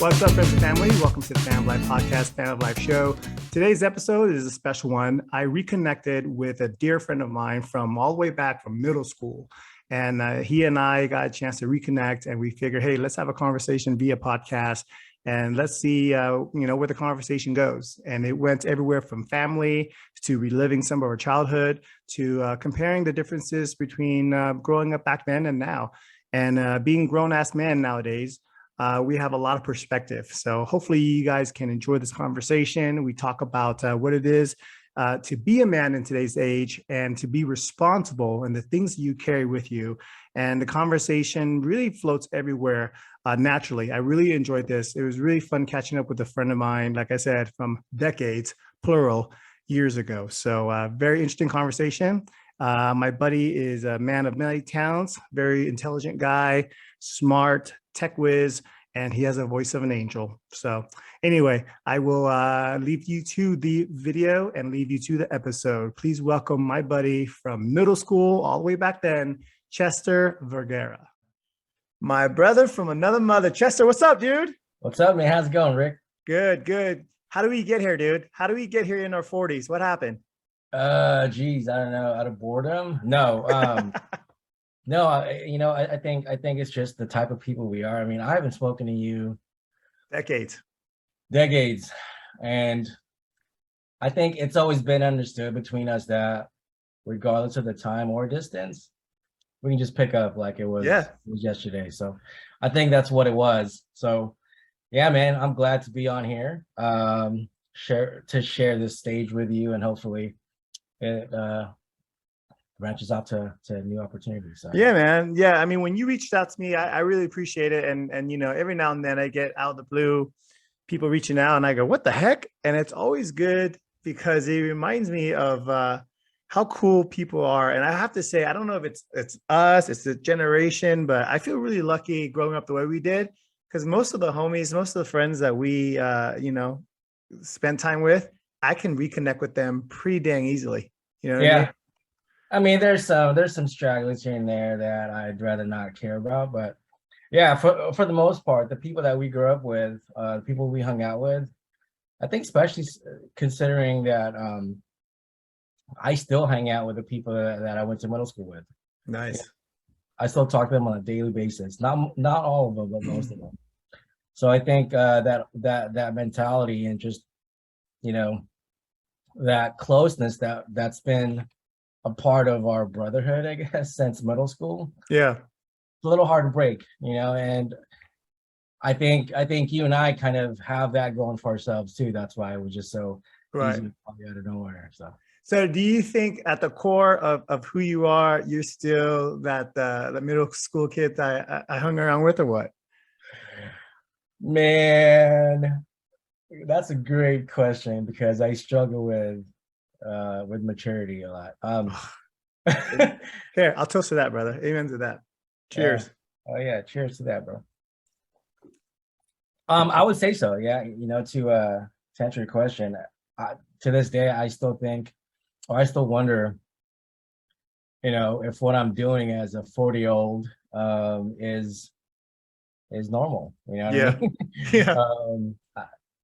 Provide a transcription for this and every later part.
What's up, friends and family? Welcome to the Fan of Life podcast, Fan of Life show. Today's episode is a special one. I reconnected with a dear friend of mine from all the way back from middle school. And he and I got a chance to reconnect, and we figured, hey, let's have a conversation via podcast, and let's see, where the conversation goes. And it went everywhere from family to reliving some of our childhood to comparing the differences between growing up back then and now, and being grown-ass men nowadays. We have a lot of perspective. So hopefully you guys can enjoy this conversation. We talk about what it is to be a man in today's age and to be responsible and the things that you carry with you. And the conversation really floats everywhere naturally. I really enjoyed this. It was really fun catching up with a friend of mine, like I said, from decades, plural, years ago. So very interesting conversation. My buddy is a man of many talents, very intelligent guy, smart, tech whiz, and he has a voice of an angel. So anyway, I will leave you to the video and leave you to the episode. Please welcome my buddy from middle school all the way back then, Chester Vergara. My brother from another mother. Chester, what's up, dude? What's up, man? How's it going, Rick? Good, good. How do we get here, dude? How do we get here in our 40s? What happened? Geez, I don't know. Out of boredom? No. No, I think it's just the type of people we are. I mean, I haven't spoken to you decades, and I think it's always been understood between us that regardless of the time or distance, we can just pick up like it was yesterday. So I think that's what it was. So yeah, man, I'm glad to be on here, share this stage with you, and hopefully it branches out to new opportunities. So. Yeah, man. Yeah, I mean, when you reached out to me, I really appreciate it. And every now and then I get out of the blue people reaching out, and I go, what the heck? And it's always good because it reminds me of how cool people are. And I have to say, I don't know if it's us, it's the generation, but I feel really lucky growing up the way we did, because most of the homies, most of the friends that we spend time with, I can reconnect with them pretty dang easily. You know what I mean? I mean, there's some stragglers here and there that I'd rather not care about, but yeah, for the most part, the people that we grew up with, the people we hung out with, I think, especially considering that I still hang out with the people that I went to middle school with. Nice. Yeah. I still talk to them on a daily basis. Not all of them, but most of them. So I think that mentality and just that closeness that's been a part of our brotherhood, I guess, since middle school. Yeah. It's a little hard to break, and I think you and I kind of have that going for ourselves too. That's why it was just so easy to pop out of nowhere. So do you think at the core of who you are, you're still that the middle school kid I hung around with, or what? Man, that's a great question, because I struggle with maturity a lot. Here, I'll toast to that, brother. Amen to that. Cheers. Oh yeah, cheers to that, bro. I would say so. Yeah, to answer your question, to this day, I still think, or I still wonder, if what I'm doing as a 40-year-old is normal. You know what I mean? Yeah.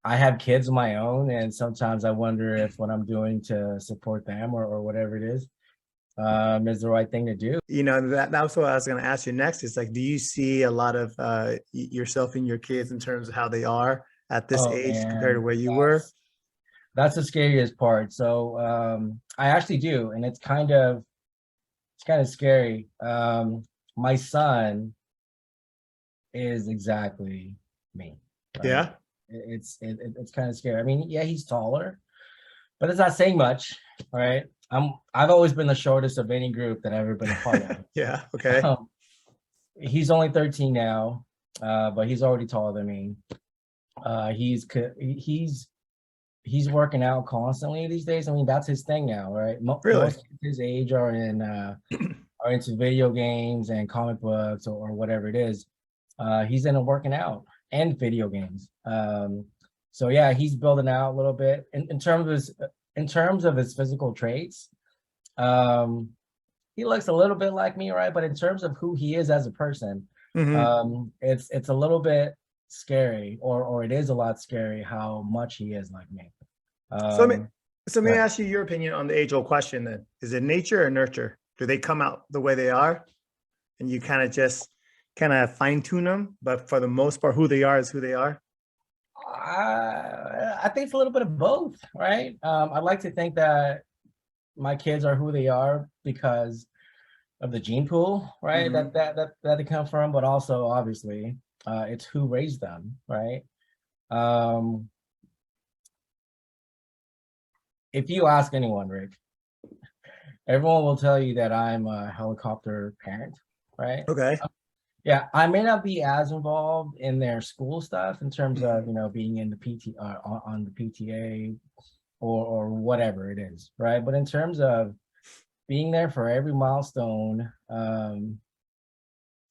I have kids of my own, and sometimes I wonder if what I'm doing to support them or whatever it is the right thing to do. That's what I was going to ask you next. Is like, do you see a lot of yourself in your kids in terms of how they are at this age compared to where you were? That's the scariest part. So I actually do, and it's kind of scary. My son is exactly me. Right? Yeah. It's kind of scary. I mean, yeah, he's taller, but it's not saying much. All right. I've always been the shortest of any group that I've ever been a part of. Yeah. Okay. He's only 13 now, but he's already taller than me. He's working out constantly these days. I mean, that's his thing now, right? Really? Most of his age are into video games and comic books or whatever it is. He's into working out and video games. So yeah, he's building out a little bit in terms of his physical traits. He looks a little bit like me, right? But in terms of who he is as a person, it's a little bit scary, or it is a lot scary how much he is like me. So let me But ask you your opinion on the age-old question then. Is it nature or nurture? Do they come out the way they are and you kind of just kind of fine-tune them, but for the most part, who they are is who they are? I think it's a little bit of both, right? I like to think that my kids are who they are because of the gene pool, right? Mm-hmm. That they come from, but also obviously it's who raised them, right? Um, if you ask anyone, Rick, everyone will tell you that I'm a helicopter parent, right? Okay. Yeah, I may not be as involved in their school stuff in terms of, Mm-hmm. being in the on the PTA or whatever it is, right? But in terms of being there for every milestone,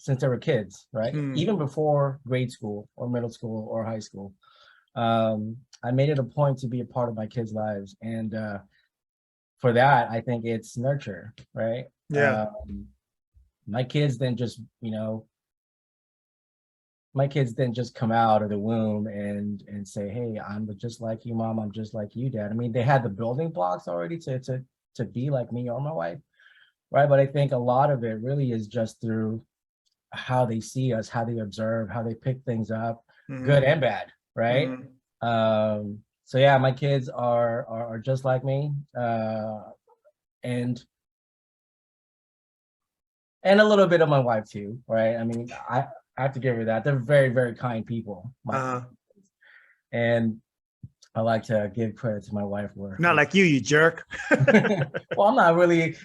since they were kids, right? Hmm. Even before grade school or middle school or high school, I made it a point to be a part of my kids' lives, and for that, I think it's nurture, right? Yeah. My kids then just, my kids didn't just come out of the womb and say, "Hey, I'm just like you, mom. I'm just like you, dad." I mean, they had the building blocks already to be like me or my wife, right? But I think a lot of it really is just through how they see us, how they observe, how they pick things up, good Mm-hmm. and bad, right? Mm-hmm. So yeah, my kids are just like me, and a little bit of my wife too, right? I mean, I have to give her that. They're very, very kind people, Uh, and I like to give credit to my wife where not like you jerk. well, I'm not really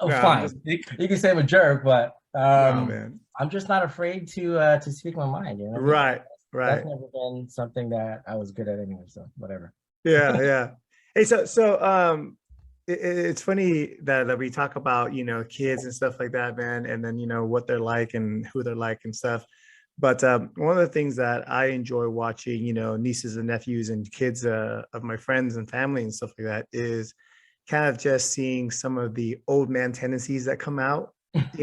No, I'm fine. just, You can say I'm a jerk, but no, man. I'm just not afraid to speak my mind, because Right. that's Right. never been something that I was good at anyway. So whatever. Yeah. Yeah. Hey, it's funny that we talk about, kids and stuff like that, man, and then, what they're like and who they're like and stuff. But one of the things that I enjoy watching, nieces and nephews and kids of my friends and family and stuff like that is kind of just seeing some of the old man tendencies that come out,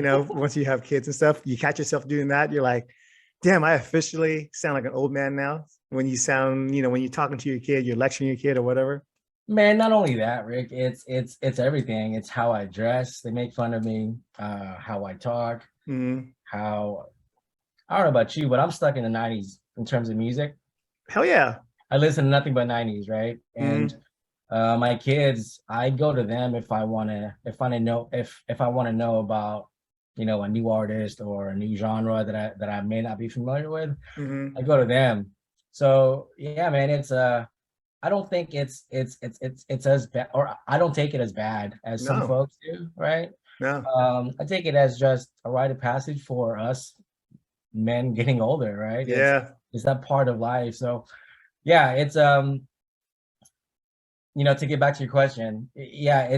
once you have kids and stuff. You catch yourself doing that. You're like, damn, I officially sound like an old man now. When you sound, when you're talking to your kid, you're lecturing your kid or whatever. Man, not only that, Rick, it's everything. It's how I dress. They make fun of me, how I talk, Mm-hmm. how I don't know about you, but I'm stuck in the 90s in terms of music. Hell yeah. I listen to nothing but 90s, right? And Mm-hmm. my kids, I go to them if I want to know about, a new artist or a new genre that I may not be familiar with. Mm-hmm. I go to them. So yeah, man, it's I don't think it's as bad, or I don't take it as bad as some No, folks do, right? no. I take it as just a rite of passage for us men getting older, right? Yeah. It's that part of life. So yeah, it's to get back to your question, yeah,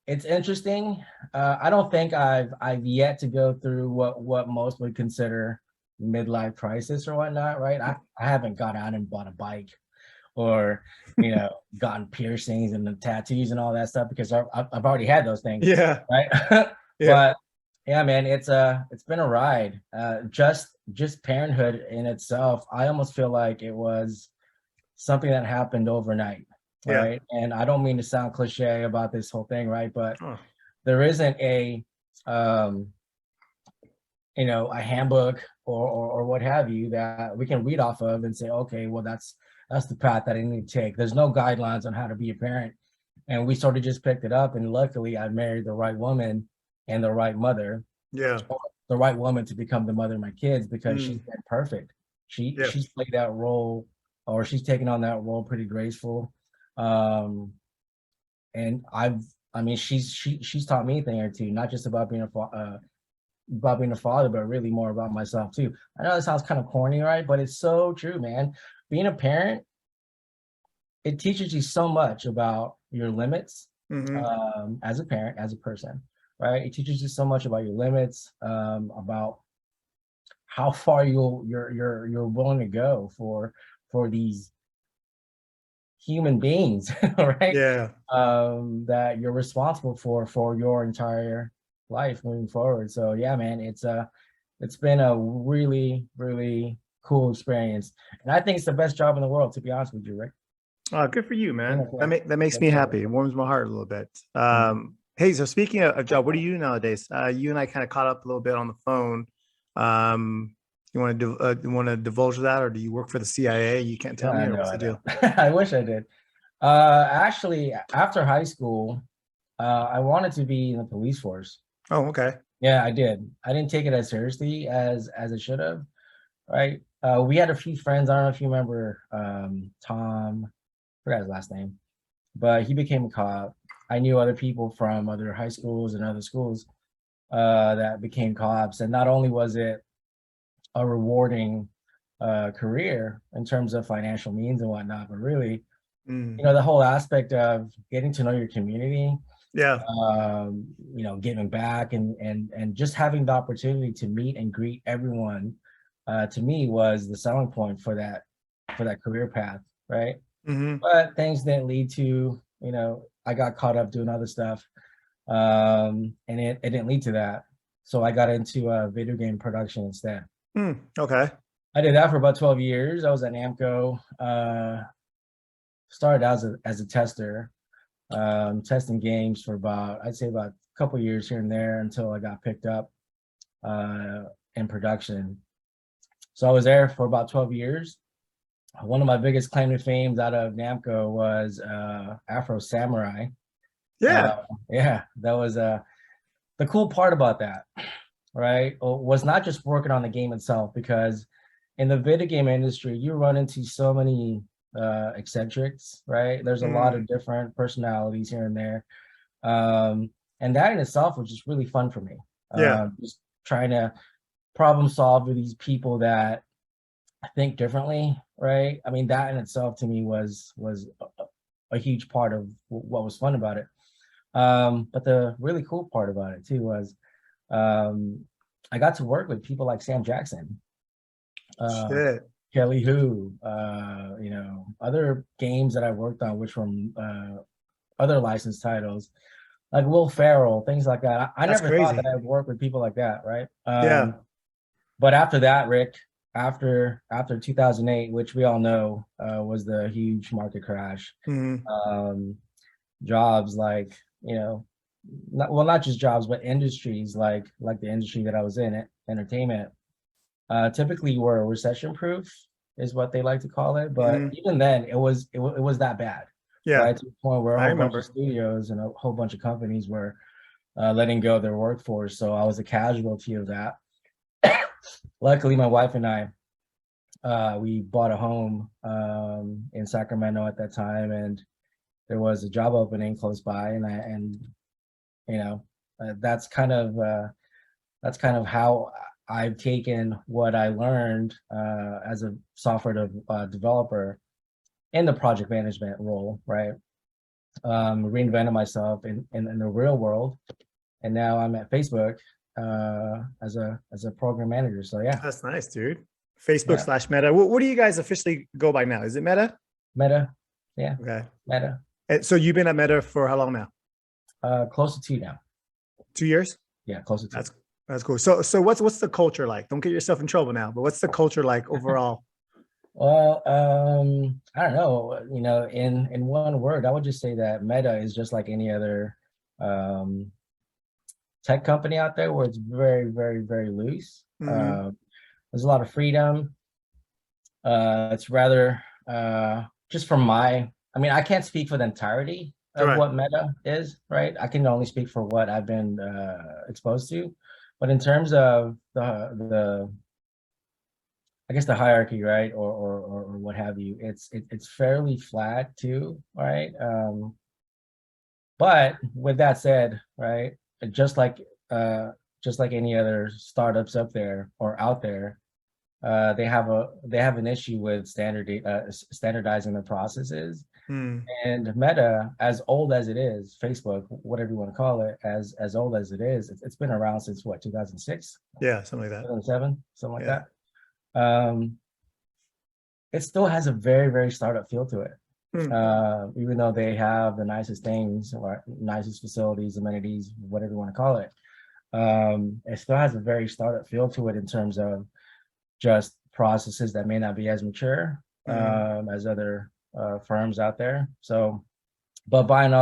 it's interesting. I don't think I've yet to go through what most would consider midlife crisis or whatnot, right? I haven't gone out and bought a bike or gotten piercings and the tattoos and all that stuff because I've already had those things, Yeah. right? Yeah. But yeah, man, it's been a ride. Just parenthood in itself, I almost feel like it was something that happened overnight, Yeah. right? And I don't mean to sound cliche about this whole thing, right? But Oh, there isn't um, a handbook or what have you that we can read off of and say, okay, well, that's the path that I need to take. There's no guidelines on how to be a parent. And we sort of just picked it up. And luckily I married the right woman and the right mother, yeah. or the right woman to become the mother of my kids, because she's Mm, been perfect. yeah. She's played that role, or she's taken on that role pretty graceful. Um, and I mean, she's taught me a thing or two, not just about being a father, but really more about myself too. I know that sounds kind of corny, right? But it's so true, man. Being a parent, it teaches you so much about your limits, Mm-hmm. as a parent, as a person, right? It teaches you so much about your limits, about how far you're willing to go for these human beings, right? Yeah. That you're responsible for your entire life moving forward. So yeah, man, it's been a really, really cool experience. And I think it's the best job in the world, to be honest with you, Rick. Good for you, man. Yeah, That makes me happy. It warms my heart a little bit. Hey, so speaking of job, what do you do nowadays? You and I kind of caught up a little bit on the phone. You want to divulge that, or do you work for the CIA? You can't tell me, or what's the deal? I wish I did. Actually, after high school, I wanted to be in the police force. Oh, okay. Yeah, I did. I didn't take it as seriously as I should have. Right. We had a few friends. I don't know if you remember Tom, I forgot his last name, but he became a cop. I knew other people from other high schools and other schools that became cops. And not only was it a rewarding career in terms of financial means and whatnot, but really, the whole aspect of getting to know your community, giving back and just having the opportunity to meet and greet everyone, to me was the selling point for that career path, right? But things didn't lead to, I got caught up doing other stuff, and it didn't lead to that. So I got into video game production instead. Okay. I did that for about 12 years. I was at Namco. Started out as a tester, testing games for I'd say about a couple of years here and there until I got picked up in production. So I was there for about 12 years. One of my biggest claim to fame out of Namco was Afro Samurai. Yeah. That was the cool part about that, right? Was not just working on the game itself, because in the video game industry, you run into so many eccentrics, right? There's a lot of different personalities here and there. And that in itself was just really fun for me. Just trying to problem solve with these people that think differently, right? I mean, that in itself to me was a huge part of what was fun about it. But the really cool part about it too was I got to work with people like Sam Jackson, Kelly Hu, other games that I worked on, which from other licensed titles, like Will Ferrell, things like that. I never thought that I'd work with people like that, right? But after that, Rick, after 2008, which we all know was the huge market crash, jobs like, not just jobs, but industries like the industry that I was in, entertainment, typically were recession proof, is what they like to call it. But even then, it was that bad. Right, to the point where a whole bunch of studios and a whole bunch of companies were letting go of their workforce. So I was a casualty of that. Luckily, my wife and I, we bought a home in Sacramento at that time, and there was a job opening close by, and that's kind of how I've taken what I learned as a software developer in the project management role, right? Reinvented myself in the real world, and now I'm at Facebook as a program manager. So yeah, that's nice, dude. Facebook / Meta. What do you guys officially go by now? Is it Meta? Meta, yeah. Okay. Meta. And so you've been at Meta for how long now? Close to 2 now. 2 years? Yeah, close to 2. That's cool. So what's the culture like? Don't get yourself in trouble now, but what's the culture like overall? Well, I don't know. In one word, I would just say that Meta is just like any other tech company out there, where it's very, very, very loose. There's a lot of freedom. It's rather just from I can't speak for the entirety of what Meta is, right? I can only speak for what I've been exposed to. But in terms of the I guess the hierarchy, right, or what have you, it's fairly flat too, right? But with that said, right, just like any other startups up there or out there, they have an issue with standardizing the processes. And Meta, as old as it is, Facebook, whatever you want to call it, as old as it is, it's been around since what, 2006? Yeah, something like that. 2007, something like that. It still has a very, very startup feel to it. Even though they have the nicest things, or nicest facilities, amenities, whatever you want to call it, it still has a very startup feel to it in terms of just processes that may not be as mature as other firms out there. So, but by and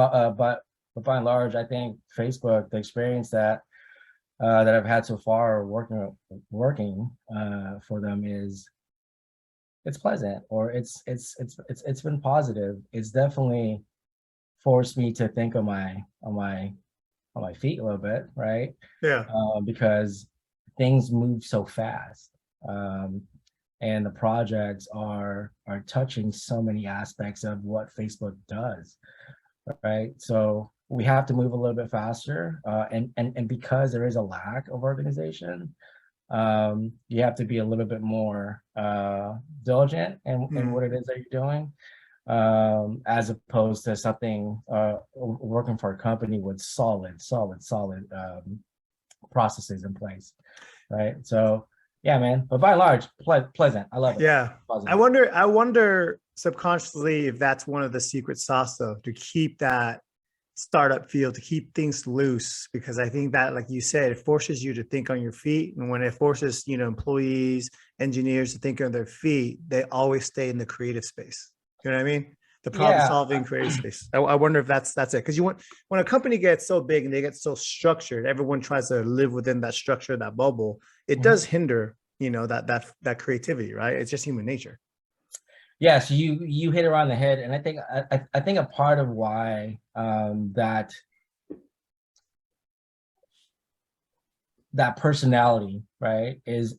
large, I think Facebook, the experience that I've had so far working for them is it's pleasant, or it's been positive. It's definitely forced me to think on my feet a little bit, right? Yeah. Because things move so fast, and the projects are touching so many aspects of what Facebook does, right? So we have to move a little bit faster, and because there is a lack of organization, you have to be a little bit more diligent in what it is that you're doing, as opposed to something working for a company with solid processes in place, right? So yeah, man. But by and large, pleasant. I love it. Yeah. Positive. I wonder subconsciously if that's one of the secret sauce, though, to keep that startup feel, to keep things loose, because I think that, like you said, it forces you to think on your feet. And when it forces, employees, engineers to think on their feet, they always stay in the creative space. You know what I mean? The problem solving creative space. I wonder if that's it. Because when a company gets so big and they get so structured, everyone tries to live within that structure, that bubble. It does hinder, that creativity, right? It's just human nature. Yeah, so you hit around the head, and I think a part of why that personality, right, is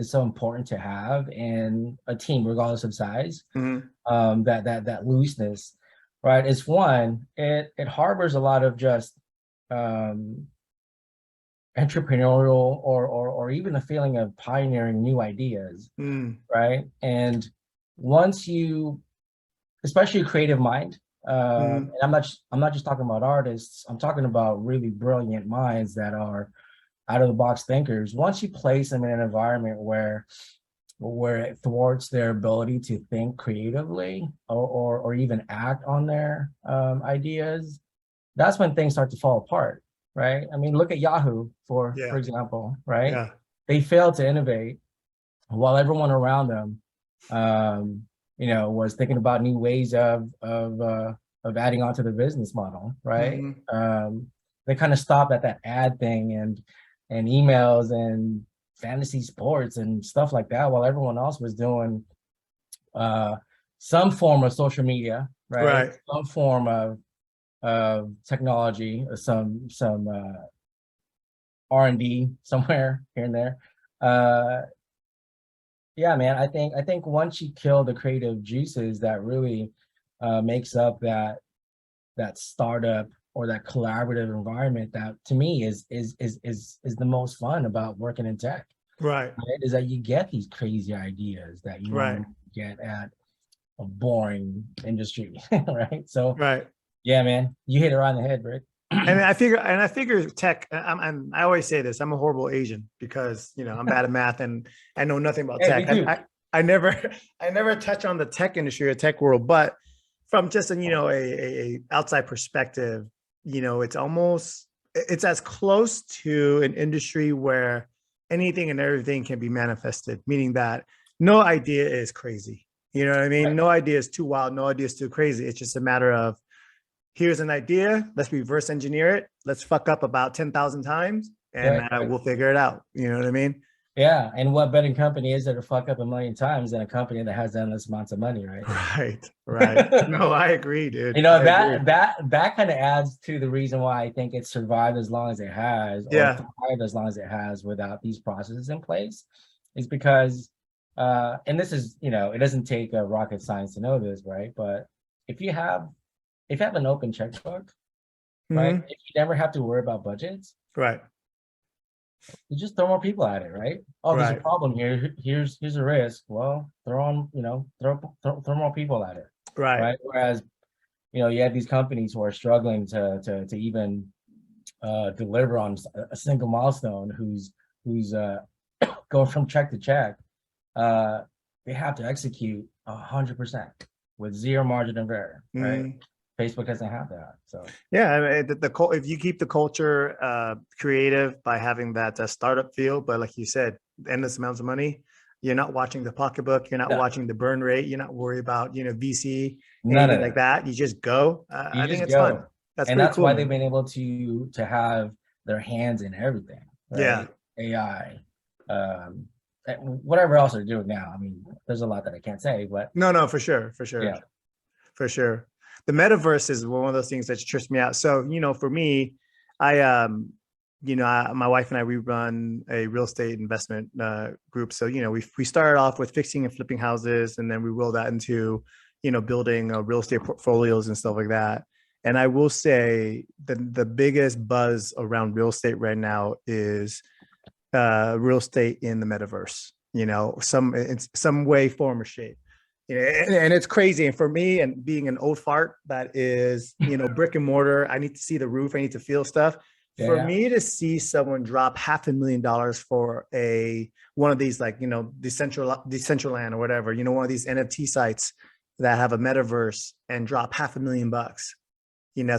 so important to have in a team, regardless of size. That looseness, right, is one. It harbors a lot of just entrepreneurial or even a feeling of pioneering new ideas, right? And once you, especially a creative mind, and I'm not just talking about artists, I'm talking about really brilliant minds that are out of the box thinkers. Once you place them in an environment where it thwarts their ability to think creatively or even act on their ideas, that's when things start to fall apart, right? I mean, look at Yahoo, for example, right? Yeah. They failed to innovate while everyone around them was thinking about new ways of adding onto the business model, right? They kind of stopped at that ad thing and emails and fantasy sports and stuff like that, while everyone else was doing some form of social media, right? Some form of technology, some R&D somewhere here and there. Yeah, man, I think once you kill the creative juices that really makes up that startup or that collaborative environment, that to me is the most fun about working in tech. Right? Is that you get these crazy ideas that you don't get at a boring industry, right? So yeah, man, you hit it around the head, Rick. And I figure tech, I always say this, I'm a horrible Asian because, I'm bad at math and I know nothing about tech. I never touch on the tech industry or tech world, but from just a outside perspective, it's as close to an industry where anything and everything can be manifested, meaning that no idea is crazy. You know what I mean? No idea is too wild. No idea is too crazy. It's just a matter of, here's an idea. Let's reverse engineer it. Let's fuck up about 10,000 times and we'll figure it out. You know what I mean? Yeah. And what better company is there to fuck up 1,000,000 times than a company that has endless amounts of money, right? Right. No, I agree, dude. That kind of adds to the reason why I think it's survived as long as it has, or thrived as long as it has without these processes in place, is because, and this is, it doesn't take a rocket science to know this, right? But if you have an open checkbook, right? If you never have to worry about budgets, right? You just throw more people at it, right? Oh, there's a problem here. Here's a risk. Well, throw more people at it, right? Whereas, you have these companies who are struggling to even deliver on a single milestone, who's going from check to check. They have to execute 100% with zero margin of error, right? Facebook doesn't have that. So yeah, I mean, if you keep the culture creative by having that startup feel, but like you said, endless amounts of money, You're not watching the pocketbook. You're not No, watching the burn rate. You're not worried about, VC, none anything of like that. that. You just go. You I think just it's fun. go. That's And pretty that's cool, why they've man. been able to have their hands in everything, Yeah. right? AI, um, whatever else they're doing now. I mean, there's a lot that I can't say, but No, for sure. For sure. yeah. For sure. The metaverse is one of those things that trips me out. So, for me, I, my wife and I, we run a real estate investment group. So, we started off with fixing and flipping houses, and then we rolled that into, building real estate portfolios and stuff like that. And I will say the biggest buzz around real estate right now is real estate in the metaverse, in some way, form, or shape. And it's crazy. And for me, and being an old fart that is, brick and mortar, I need to see the roof, I need to feel stuff. For Yeah. me to see someone drop $500,000 for one of these, like, Decentraland or whatever, one of these NFT sites that have a metaverse, and drop $500,000,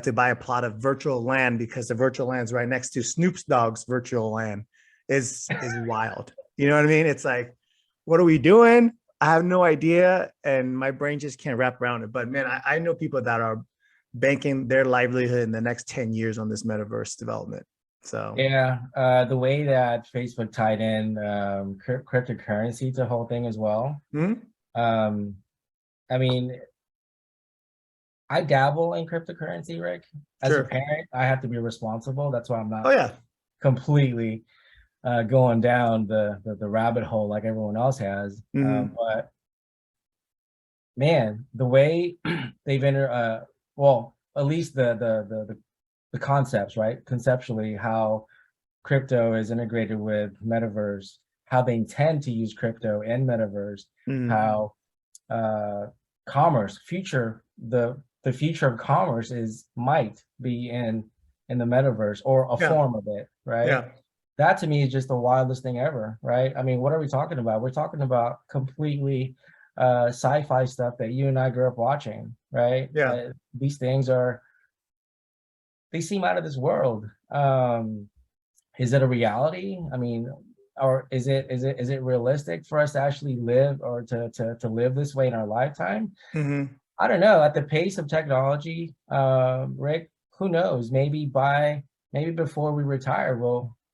to buy a plot of virtual land because the virtual land's right next to Snoop Dogg's virtual land is wild. You know what I mean? It's like, what are we doing? I have no idea, and my brain just can't wrap around it. But man, I know people that are banking their livelihood in the next 10 years on this metaverse development. So Yeah, the way that Facebook tied in cryptocurrency to the whole thing as well. Um, I mean, I dabble in cryptocurrency, Rick. As a sure. parent, I have to be responsible. That's why I'm Oh not yeah. completely going down the rabbit hole like everyone else has. But man, the way they've well, at least the concepts, right? Conceptually, how crypto is integrated with metaverse, how they intend to use crypto and metaverse, how commerce, the future of commerce might be in the metaverse, or a form of it, right? Yeah. That to me is just the wildest thing ever, right? I mean, what are we talking about? We're talking about completely sci-fi stuff that you and I grew up watching, right? Yeah. These things they seem out of this world. Is it a reality? I mean, or is it realistic for us to actually live, or to live this way in our lifetime? I don't know. At the pace of technology, Rick, who knows? Maybe before we retire,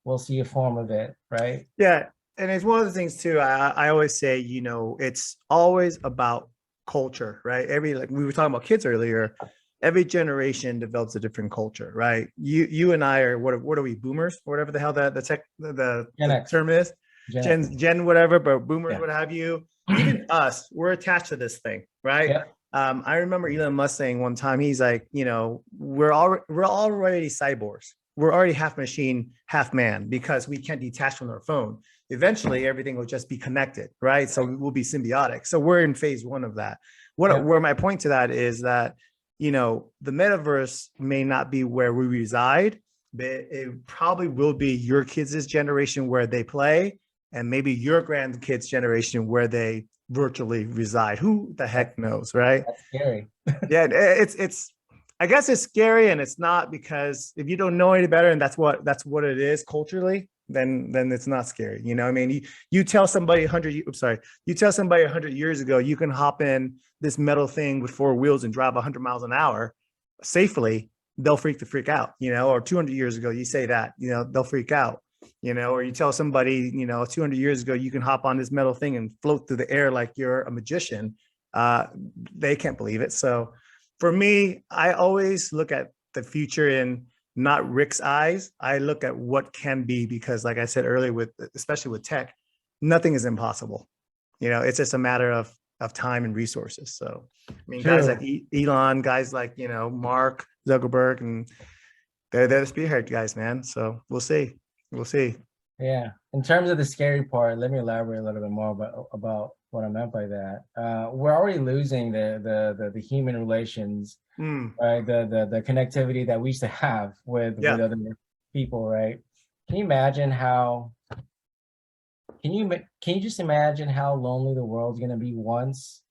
we'll see a form of it, right? Yeah. And it's one of the things too, I always say, it's always about culture, right? Like we were talking about kids earlier, every generation develops a different culture, right? You and I are, what are we, boomers, or whatever the hell the term is, Gen whatever, but boomers, what have you. Even us, we're attached to this thing, right? Yeah. I remember Elon Musk saying one time, he's like, we're already cyborgs. We're already half machine, half man, because we can't detach from our phone. Eventually, everything will just be connected, right? So we'll be symbiotic. So we're in phase one of that. Where my point to that is that, the metaverse may not be where we reside, but it probably will be your kids' generation where they play, and maybe your grandkids' generation where they virtually reside. Who the heck knows, right? That's scary. Yeah, it's I guess it's scary, and it's not, because if you don't know any better, and that's what it is culturally, then it's not scary. I mean, you tell somebody 100 years ago you can hop in this metal thing with four wheels and drive 100 miles an hour safely, they'll freak out. Or 200 years ago you say that, they'll freak out. Or you tell somebody, 200 years ago you can hop on this metal thing and float through the air like you're a magician. They can't believe it. So for me, I always look at the future in not Rick's eyes. I look at what can be, because like I said earlier, especially with tech, nothing is impossible. It's just a matter of time and resources. So, I mean, guys like Elon, guys like, Mark Zuckerberg, and they're the spearhead guys, man. So we'll see. Yeah. In terms of the scary part, let me elaborate a little bit more about what I meant by that. We're already losing the human relations, right? The connectivity that we used to have with other people, right? Can you imagine how? Can you just imagine how lonely the world's gonna be once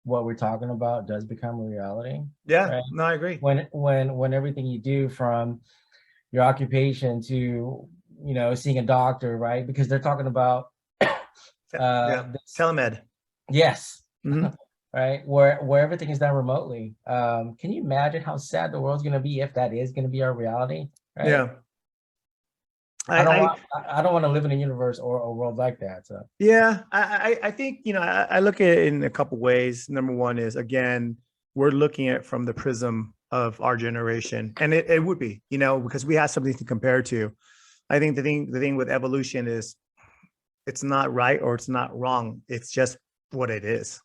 what we're talking about does become a reality? Yeah, right? No, I agree. When everything you do, from your occupation to seeing a doctor, right? Because they're talking about Telemed. Yes. Mm-hmm. Right, where everything is done remotely. Can you imagine how sad the world's going to be if that is going to be our reality? Right. Yeah. I don't want to live in a universe or a world like that. So yeah, I think, I look at it in a couple ways. Number one is, again, we're looking at it from the prism of our generation, and it would be, because we have something to compare to. I think the thing with evolution is it's not right or it's not wrong. It's just what it is.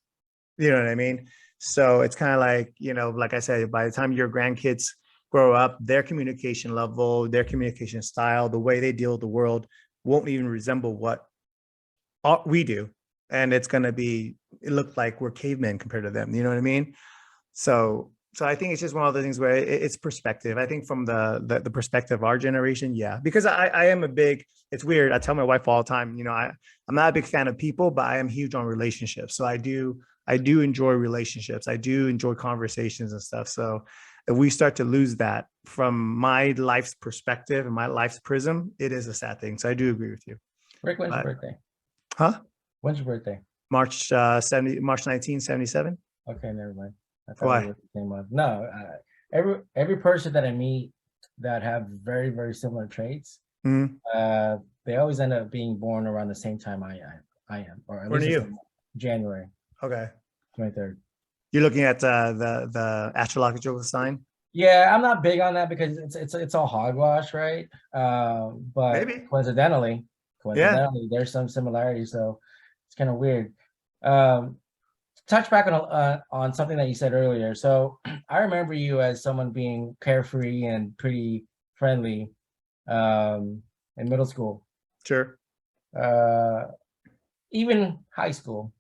You know what I mean? So it's kind of like, like I said, by the time your grandkids grow up, their communication level, their communication style, the way they deal with the world won't even resemble what we do. And it's going to it look like we're cavemen compared to them. You know what I mean? So I think it's just one of the things where it's perspective. I think from the perspective of our generation, yeah, because I am it's weird. I tell my wife all the time, I'm not a big fan of people, but I am huge on relationships. So I do enjoy relationships. I do enjoy conversations and stuff. So if we start to lose that from my life's perspective and my life's prism, it is a sad thing. So I do agree with you. Rick, when's your birthday? Huh? When's your birthday? March 1977. Okay, never mind. I Why? It was the same month. No, every person that I meet that have very, very similar traits, they always end up being born around the same time I am, or at When are least you? January. Okay. 23rd. You're looking at the astrological sign? Yeah, I'm not big on that because it's all hogwash, right? But Maybe. coincidentally, there's some similarities, so it's kind of weird. Touch back on something that you said earlier. So I remember you as someone being carefree and pretty friendly in middle school. Sure. Even high school.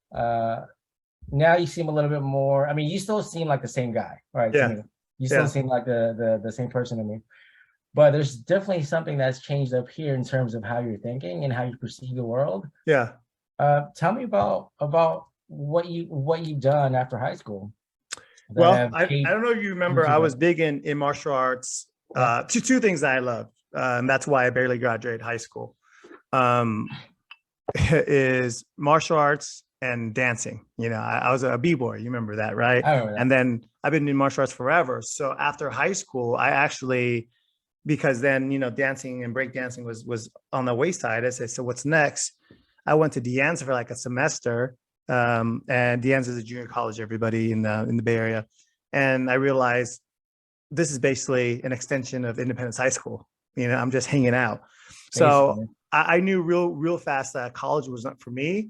Now you seem a little bit more. I mean, you still seem like the same guy, right? Yeah. To me. You still seem like the same person to me. But there's definitely something that's changed up here in terms of how you're thinking and how you perceive the world. Yeah. Tell me about what you've done after high school. Well, I don't know if you remember, I was big in martial arts. Two things that I love, and that's why I barely graduated high school, is martial arts and dancing. I was a b-boy. You remember that, right? I remember that. And then I've been in martial arts forever. So after high school, I actually, because then, dancing and break dancing was on the wayside. I said, so what's next? I went to De Anza for like a semester. And De Anza is a junior college, everybody in the Bay Area. And I realized this is basically an extension of Independence High School. I'm just hanging out. So I knew real fast that college was not for me.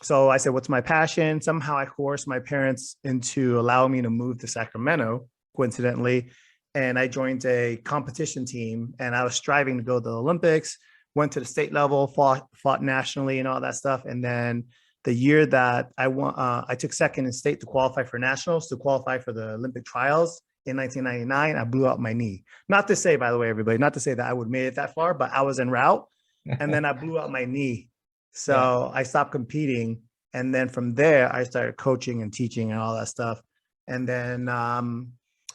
So I said, what's my passion? Somehow I coerced my parents into allowing me to move to Sacramento, coincidentally. And I joined a competition team, and I was striving to go to the Olympics, went to the state level, fought nationally and all that stuff. And then the year that I won, I took second in state to qualify for nationals, to qualify for the Olympic trials in 1999. I blew out my knee. Not to say, by the way, everybody, not to say that I would have made it that far, but I was en route, and then I blew out my knee. So I stopped competing. And then from there, I started coaching and teaching and all that stuff. And then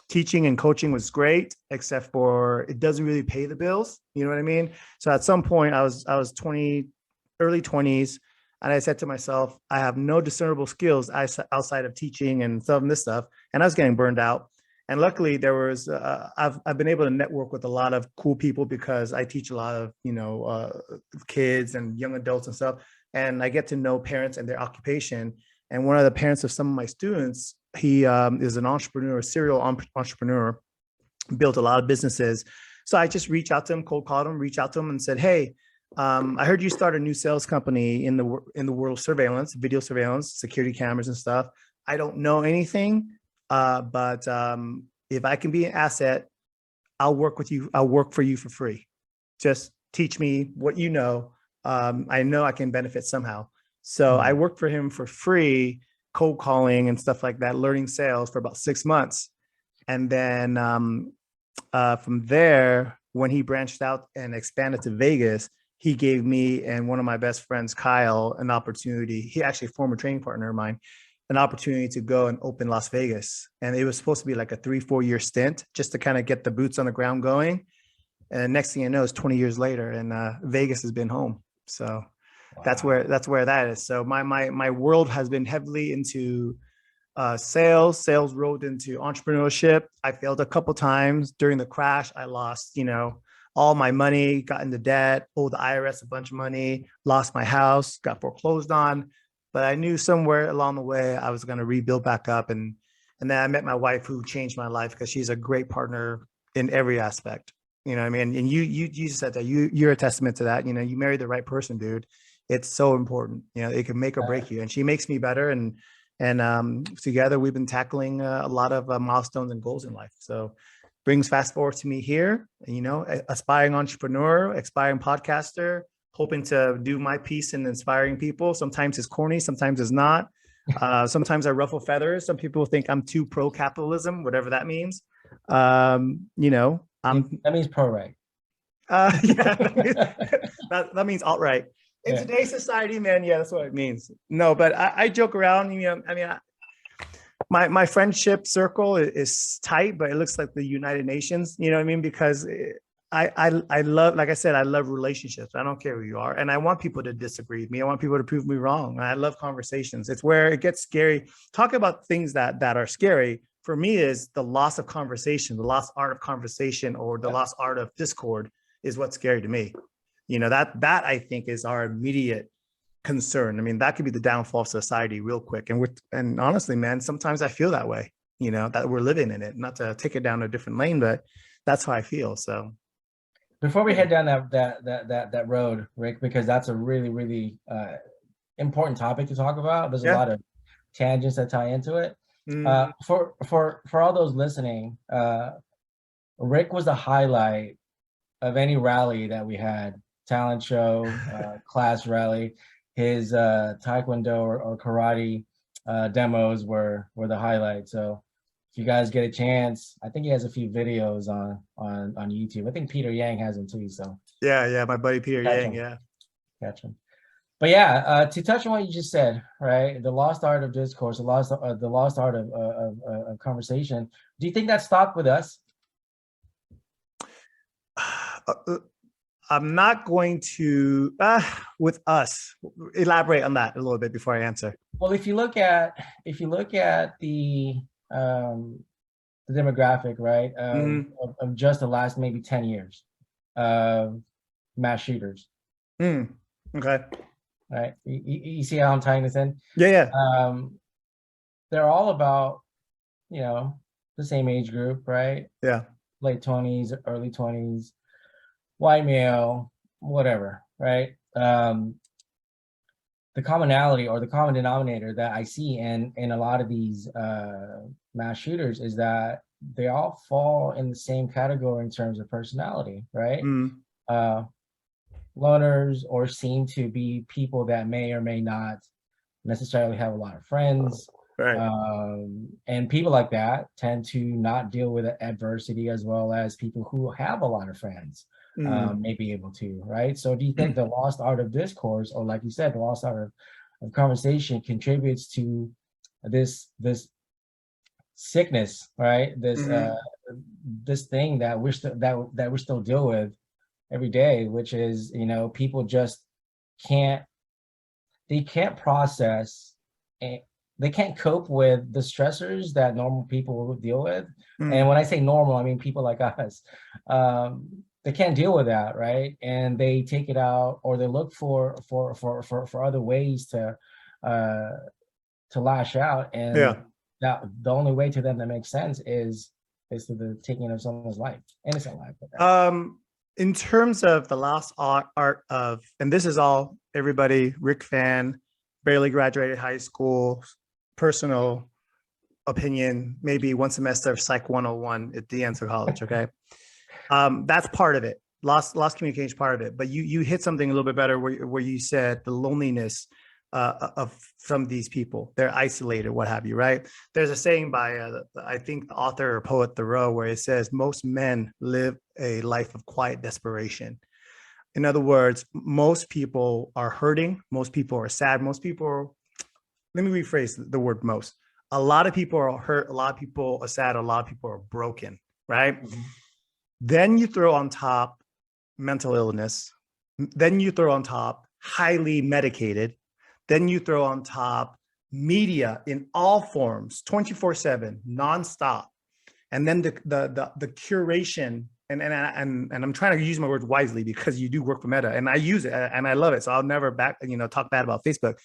teaching and coaching was great, except for it doesn't really pay the bills. You know what I mean? So at some point I was early 20s. And I said to myself, I have no discernible skills outside of teaching and some of this stuff. And I was getting burned out. And luckily there was, I've been able to network with a lot of cool people because I teach a lot of, kids and young adults and stuff. And I get to know parents and their occupation. And one of the parents of some of my students, he is an entrepreneur, a serial entrepreneur, built a lot of businesses. So I just reached out to him, cold called him, reached out to him and said, hey, I heard you start a new sales company in the world of surveillance, video surveillance, security cameras and stuff. I don't know anything, but if I can be an asset, I'll work with you. I'll work for you for free. Just teach me what you know. I know I can benefit somehow. So I worked for him for free, cold calling and stuff like that, learning sales for about 6 months. And then from there, when he branched out and expanded to Vegas, he gave me and one of my best friends, Kyle, an opportunity. He actually a former training partner of mine, an opportunity to go and open Las Vegas. And it was supposed to be like a 3-4 year stint just to kind of get the boots on the ground going. And next thing you know, it's 20 years later and Vegas has been home. So That's where that is. So my world has been heavily into sales rolled into entrepreneurship. I failed a couple times during the crash. I lost, all my money, got into debt, owed the IRS a bunch of money, lost my house, got foreclosed on. But I knew somewhere along the way I was going to rebuild back up. And then I met my wife, who changed my life because she's a great partner in every aspect. You know what I mean? And you said that you're a testament to that. You married the right person, dude. It's so important. It can make or break you. And she makes me better. And together we've been tackling a lot of milestones and goals in life. So brings fast forward to me here, aspiring entrepreneur, aspiring podcaster, hoping to do my piece in inspiring people. Sometimes it's corny, sometimes it's not. Sometimes I ruffle feathers. Some people think I'm too pro capitalism, whatever that means. That means pro right. Yeah, that means alt right. In today's society, man, yeah, that's what it means. No, but I joke around. My friendship circle is tight, but it looks like the United Nations. You know what I mean? Because I love, like I said, I love relationships. I don't care who you are, and I want people to disagree with me. I want people to prove me wrong. And I love conversations. It's where it gets scary. Talk about things that are scary for me is the loss of conversation, the lost art of conversation, or the lost art of discord is what's scary to me. That I think is our immediate concern. I mean, that could be the downfall of society real quick. And honestly, man, sometimes I feel that way, that we're living in it, not to take it down a different lane, but that's how I feel. So before we head down that road, Rick, because that's a really, really important topic to talk about. There's a lot of tangents that tie into it. For all those listening, Rick was the highlight of any rally that we had, talent show, class rally. His taekwondo or karate demos were the highlight. So if you guys get a chance, I think he has a few videos on YouTube. I think Peter Yang has them too. So yeah, my buddy Peter Yang, catch him. But yeah, to touch on what you just said, right? The lost art of discourse, the lost art of conversation. Do you think that stopped with us? I'm not going to with us. Elaborate on that a little bit before I answer. Well, if you look at the demographic, right, of just the last maybe 10 years of mass shooters. Okay. Right. You see how I'm tying this in? Yeah. They're all about, the same age group, right? Yeah. Late 20s, early 20s, white male, whatever, right? The commonality or the common denominator that I see in a lot of these mass shooters is that they all fall in the same category in terms of personality, right? Loners, or seem to be people that may or may not necessarily have a lot of friends. Right. And people like that tend to not deal with adversity as well as people who have a lot of friends may be able to, right? So do you think the lost art of discourse, or like you said, the lost art of conversation contributes to this sickness, right? This thing that we're still deal with every day, which is, people just can't process, and they can't cope with the stressors that normal people will deal with. And when I say normal, I mean people like us. They can't deal with that, right? And they take it out, or they look for other ways to lash out. And that the only way to them that makes sense is to the taking of someone's life, innocent life. In terms of the lost art of, and this is all everybody, Rick fan, barely graduated high school, personal opinion, maybe one semester of Psych 101 at the end of college, okay? That's part of it. Lost communication part of it. But you hit something a little bit better where you said the loneliness of some of these people. They're isolated, what have you, right? There's a saying by, I think the author or poet Thoreau, where it says, most men live a life of quiet desperation. In other words, most people are hurting. Most people are sad. Let me rephrase the word most. A lot of people are hurt. A lot of people are sad. A lot of people are broken, right? Then you throw on top mental illness. Then you throw on top highly medicated. Then you throw on top media in all forms, 24/7, nonstop. And then the curation, and I'm trying to use my words wisely because you do work for Meta, and I use it and I love it. So I'll never talk bad about Facebook,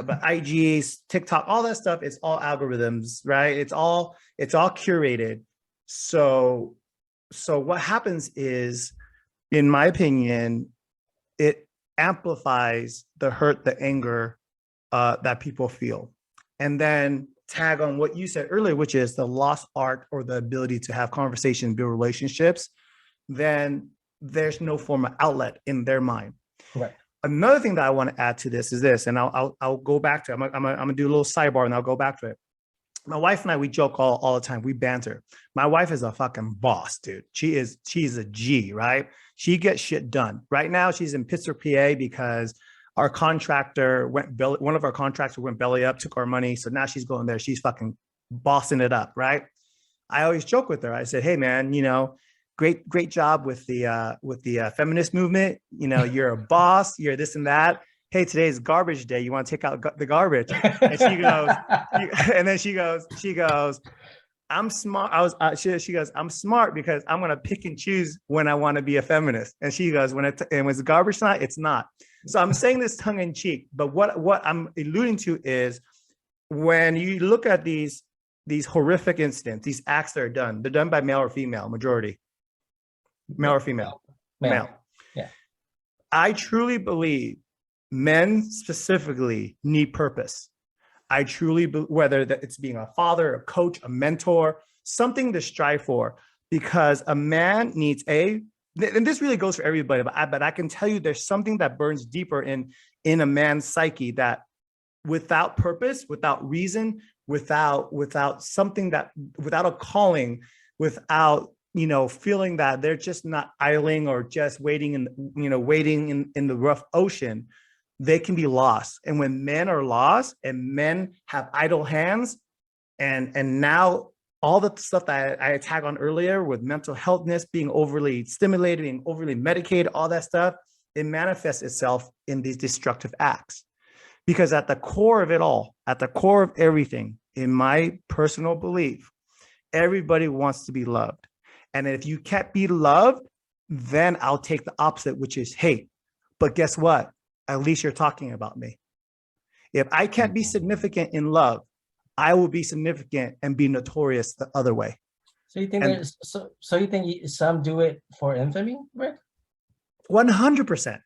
but IGs, TikTok, all that stuff. It's all algorithms, right? It's all curated. So what happens is, in my opinion, it amplifies the hurt, the anger that people feel. And then tag on what you said earlier, which is the lost art or the ability to have conversations, build relationships, then there's no form of outlet in their mind. Correct. Another thing that I want to add to this is this, and I'll go back to it. I'm gonna do a little sidebar and I'll go back to it. My wife and I, we joke all the time. We banter. My wife is a fucking boss, dude. She's a G, right? She gets shit done. Right now, she's in Pittsburgh, PA, because our contractor one of our contractors went belly up, took our money. So now she's going there. She's fucking bossing it up, right? I always joke with her. I said, hey man, great job with the feminist movement. You're a boss, you're this and that. Hey, today's garbage day. You want to take out the garbage? And she goes, I'm smart. She goes, I'm smart because I'm going to pick and choose when I want to be a feminist. And she goes, when it's garbage night, it's not. So I'm saying this tongue in cheek, but what I'm alluding to is, when you look at these horrific incidents, these acts that are done, they're done by male or female, majority. Male or female? Male. Yeah. I truly believe men specifically need purpose. I truly believe, whether it's being a father, a coach, a mentor, something to strive for, because a man needs and this really goes for everybody, but I can tell you there's something that burns deeper in a man's psyche, that without purpose, without reason, without something without a calling, without feeling that they're just not idling or just waiting in the rough ocean, they can be lost. And when men are lost and men have idle hands, and now all the stuff that I tag on earlier with mental healthness, being overly stimulated, being overly medicated, all that stuff, it manifests itself in these destructive acts. Because at the core of it all, at the core of everything, in my personal belief, everybody wants to be loved. And if you can't be loved, then I'll take the opposite, which is hate. But guess what? At least you're talking about me. If I can't be significant in love, I will be significant and be notorious the other way. So you think you think some do it for infamy, Rick? 100%.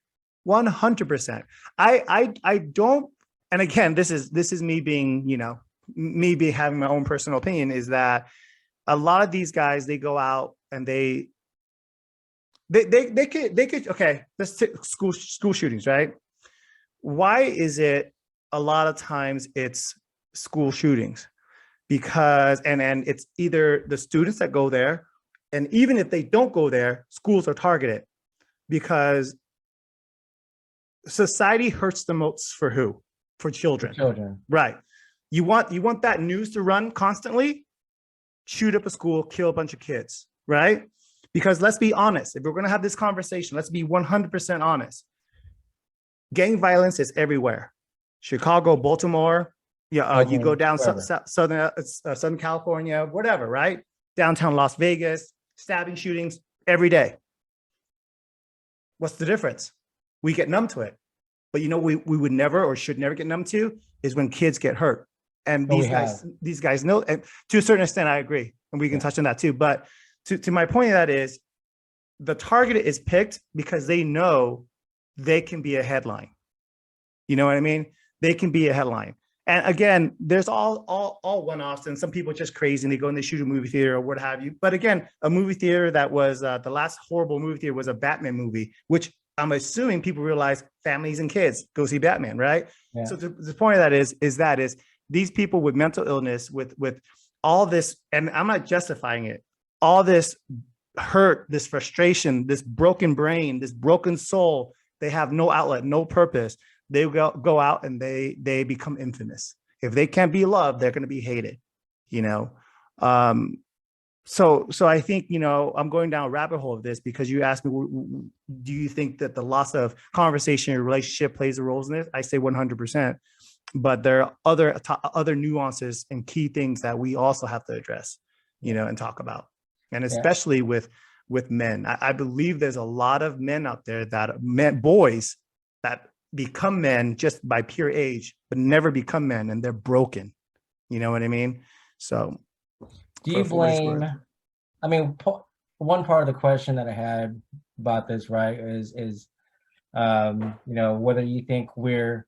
100%. I don't, and again, this is me being, having my own personal opinion, is that a lot of these guys, they go out and they could, okay, let's take school shootings, right? Why is it a lot of times it's school shootings? Because, and it's either the students that go there, and even if they don't go there, schools are targeted, because society hurts the most for who? For children. Right. You want that news to run constantly? Shoot up a school, kill a bunch of kids, right? Because let's be honest, if we're going to have this conversation, let's be 100% honest. Gang violence is everywhere. Chicago, Baltimore, you go down Southern California, whatever, right? Downtown Las Vegas, stabbing shootings every day. What's the difference? We get numb to it. But we would never or should never get numb to is when kids get hurt. And these guys know, and to a certain extent, I agree. And we can touch on that too. But to my point of that is, the target is picked because they know they can be a headline. You know what I mean? They can be a headline. And again, there's all one-offs, and some people are just crazy and they go and they shoot a movie theater or what have you. But again, a movie theater that was the last horrible movie theater was a Batman movie, which I'm assuming people realize families and kids go see Batman, right? Yeah. So the point of that is these people with mental illness, with all this, and I'm not justifying it, all this hurt, this frustration, this broken brain, this broken soul, they have no outlet, no purpose. They go out and they become infamous. If they can't be loved, they're going to be hated, So I think, I'm going down a rabbit hole of this because you asked me, do you think that the loss of conversation or relationship plays a role in this? I say 100%. But there are other nuances and key things that we also have to address, and talk about. And especially with men. I believe there's a lot of men out there boys that become men just by pure age, but never become men, and they're broken. You know what I mean? So do you blame, I mean, one part of the question that I had about this, right, is whether you think we're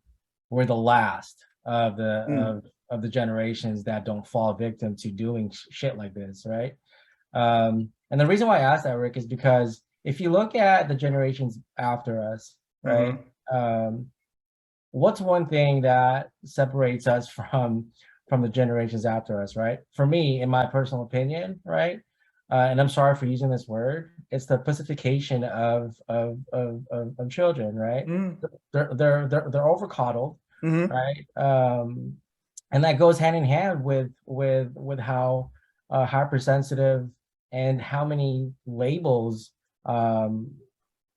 the last of the generations that don't fall victim to doing shit like this, right? And the reason why I asked that, Rick, is because if you look at the generations after us, right, what's one thing that separates us from the generations after us, right? For me, in my personal opinion, right, and I'm sorry for using this word, it's the pacification of children, right? They're overcoddled, right? And that goes hand in hand with how hypersensitive and how many labels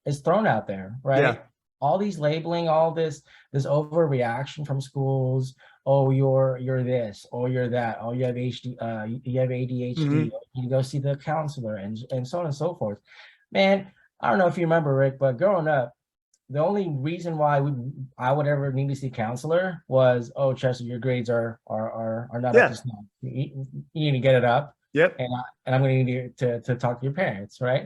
is thrown out there, right? Yeah. All these labeling, all this overreaction from schools. Oh, you're this, or you're that. Oh, you have ADHD. You have ADHD. You go see the counselor, and so on and so forth. Man, I don't know if you remember, Rick, but growing up, the only reason why I would ever need to see a counselor was, oh, Chester, your grades are not up to snuff. You need to get it up. Yep. And I'm going to need you to talk to your parents, right?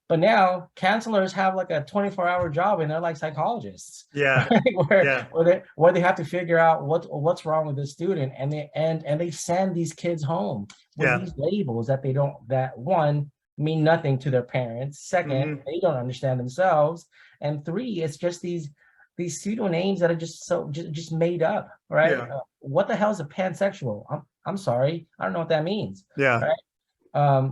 But now counselors have like a 24-hour job, and they're like psychologists. Yeah. Right? Where they have to figure out what's wrong with the student, and they send these kids home with these labels that one, mean nothing to their parents. Second, they don't understand themselves. And three, it's just these pseudo names that are just made up, right? Yeah. What the hell is a pansexual? I'm sorry, I don't know what that means. Yeah. Right.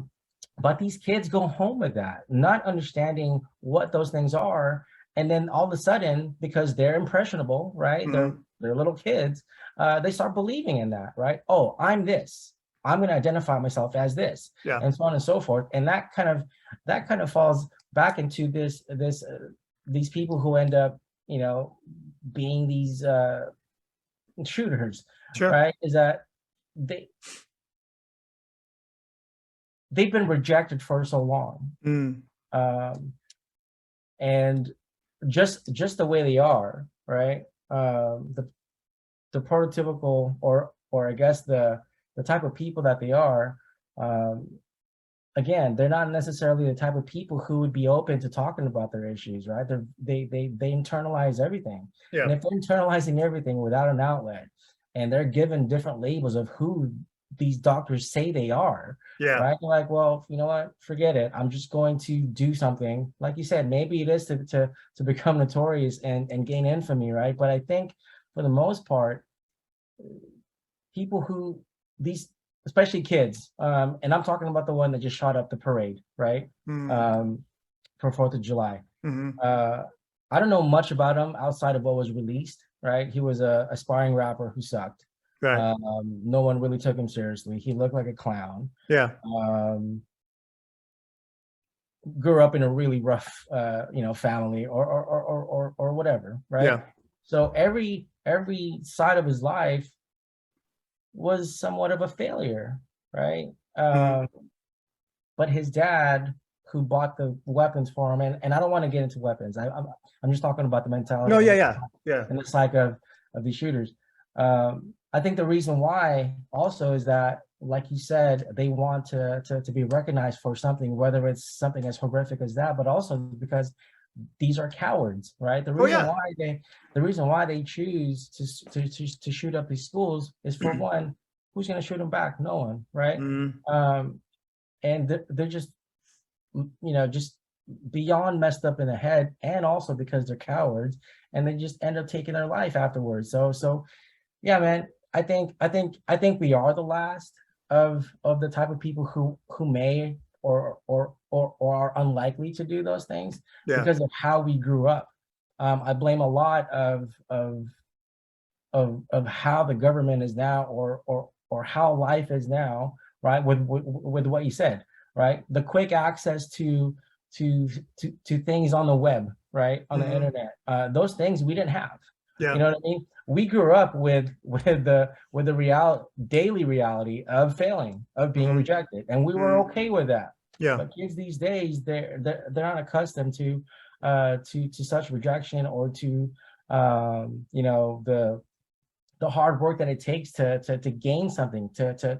But these kids go home with that, not understanding what those things are, and then all of a sudden, because they're impressionable, right? They're little kids. They start believing in that, right? Oh, I'm this. I'm going to identify myself as this, and so on and so forth. And that kind of falls back into these people who end up, being these shooters, right? Is that they've been rejected for so long, and just the way they are, right? The prototypical, or I guess the type of people that they are, again, they're not necessarily the type of people who would be open to talking about their issues, right? They internalize everything. Yeah. And if they're internalizing everything without an outlet, and they're given different labels of who these doctors say they are, right? They're like, well, you know what? Forget it. I'm just going to do something. Like you said, maybe it is to become notorious and gain infamy, right? But I think for the most part, people who especially kids, and I'm talking about the one that just shot up the parade, right? For 4th of July. I don't know much about him outside of what was released, right? He was a aspiring rapper who sucked. Right. No one really took him seriously. He looked like a clown. Yeah. Grew up in a really rough, family or whatever, right? Yeah. So every side of his life was somewhat of a failure, right? But his dad, who bought the weapons for him, and I don't want to get into weapons. I'm just talking about the mentality. No, yeah. And the psyche of these shooters. I think the reason why also is that, like you said, they want to be recognized for something, whether it's something as horrific as that, but also because these are cowards, right? The reason why they choose to shoot up these schools is, for one, who's going to shoot them back? No one, right? And they're just, just beyond messed up in the head, and also because they're cowards, and they just end up taking their life afterwards. So yeah, man, I think we are the last of the type of people who may or are unlikely to do those things because of how we grew up. I blame a lot of how the government is now, or how life is now, right? With what you said, right? The quick access to things on the web, right? On the internet. Those things we didn't have. Yeah. You know what I mean? We grew up with the daily reality of failing, of being rejected, and we were okay with that. Yeah. But kids these days, they're not accustomed to such rejection, or to you know, the hard work that it takes to gain something, to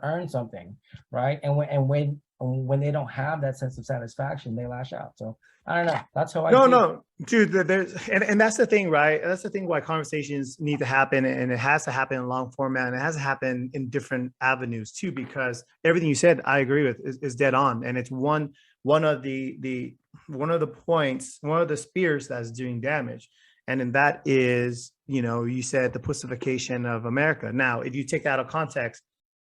earn something, right? And when they don't have that sense of satisfaction, they lash out. So I don't know. That's how I see it. No, dude, there's, and that's the thing, right? That's the thing why conversations need to happen, and it has to happen in long format, and it has to happen in different avenues too, because everything you said, I agree with, is dead on. And it's one of the one of the points, one of the spears that's doing damage. And then that is, you know, you said the pacification of America. Now, if you take that out of context,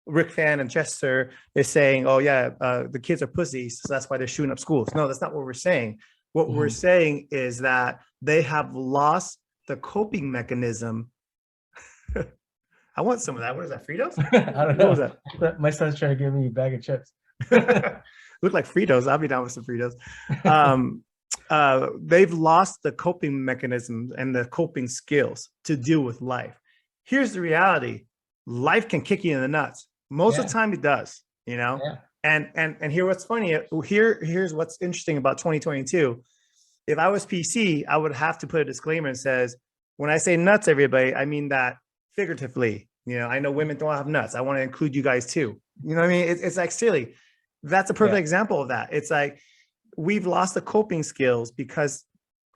Rick Fan and Chester is saying, oh yeah, the kids are pussies, so that's why they're shooting up schools. No, that's not what we're saying. What we're saying is that they have lost the coping mechanism. I want some of that. What is that, Fritos? I don't know. What was that? My son's trying to give me a bag of chips. Look like Fritos. I'll be down with some Fritos. They've lost the coping mechanisms and the coping skills to deal with life. Here's the reality. Life can kick you in the nuts. Most of the time it does, you know? And here what's funny, here's what's interesting about 2022. If I was PC, I would have to put a disclaimer that says, when I say nuts, everybody, I mean that figuratively. You know, I know women don't have nuts. I want to include you guys too. You know what I mean? It's like silly. That's a perfect example of that. It's like, we've lost the coping skills because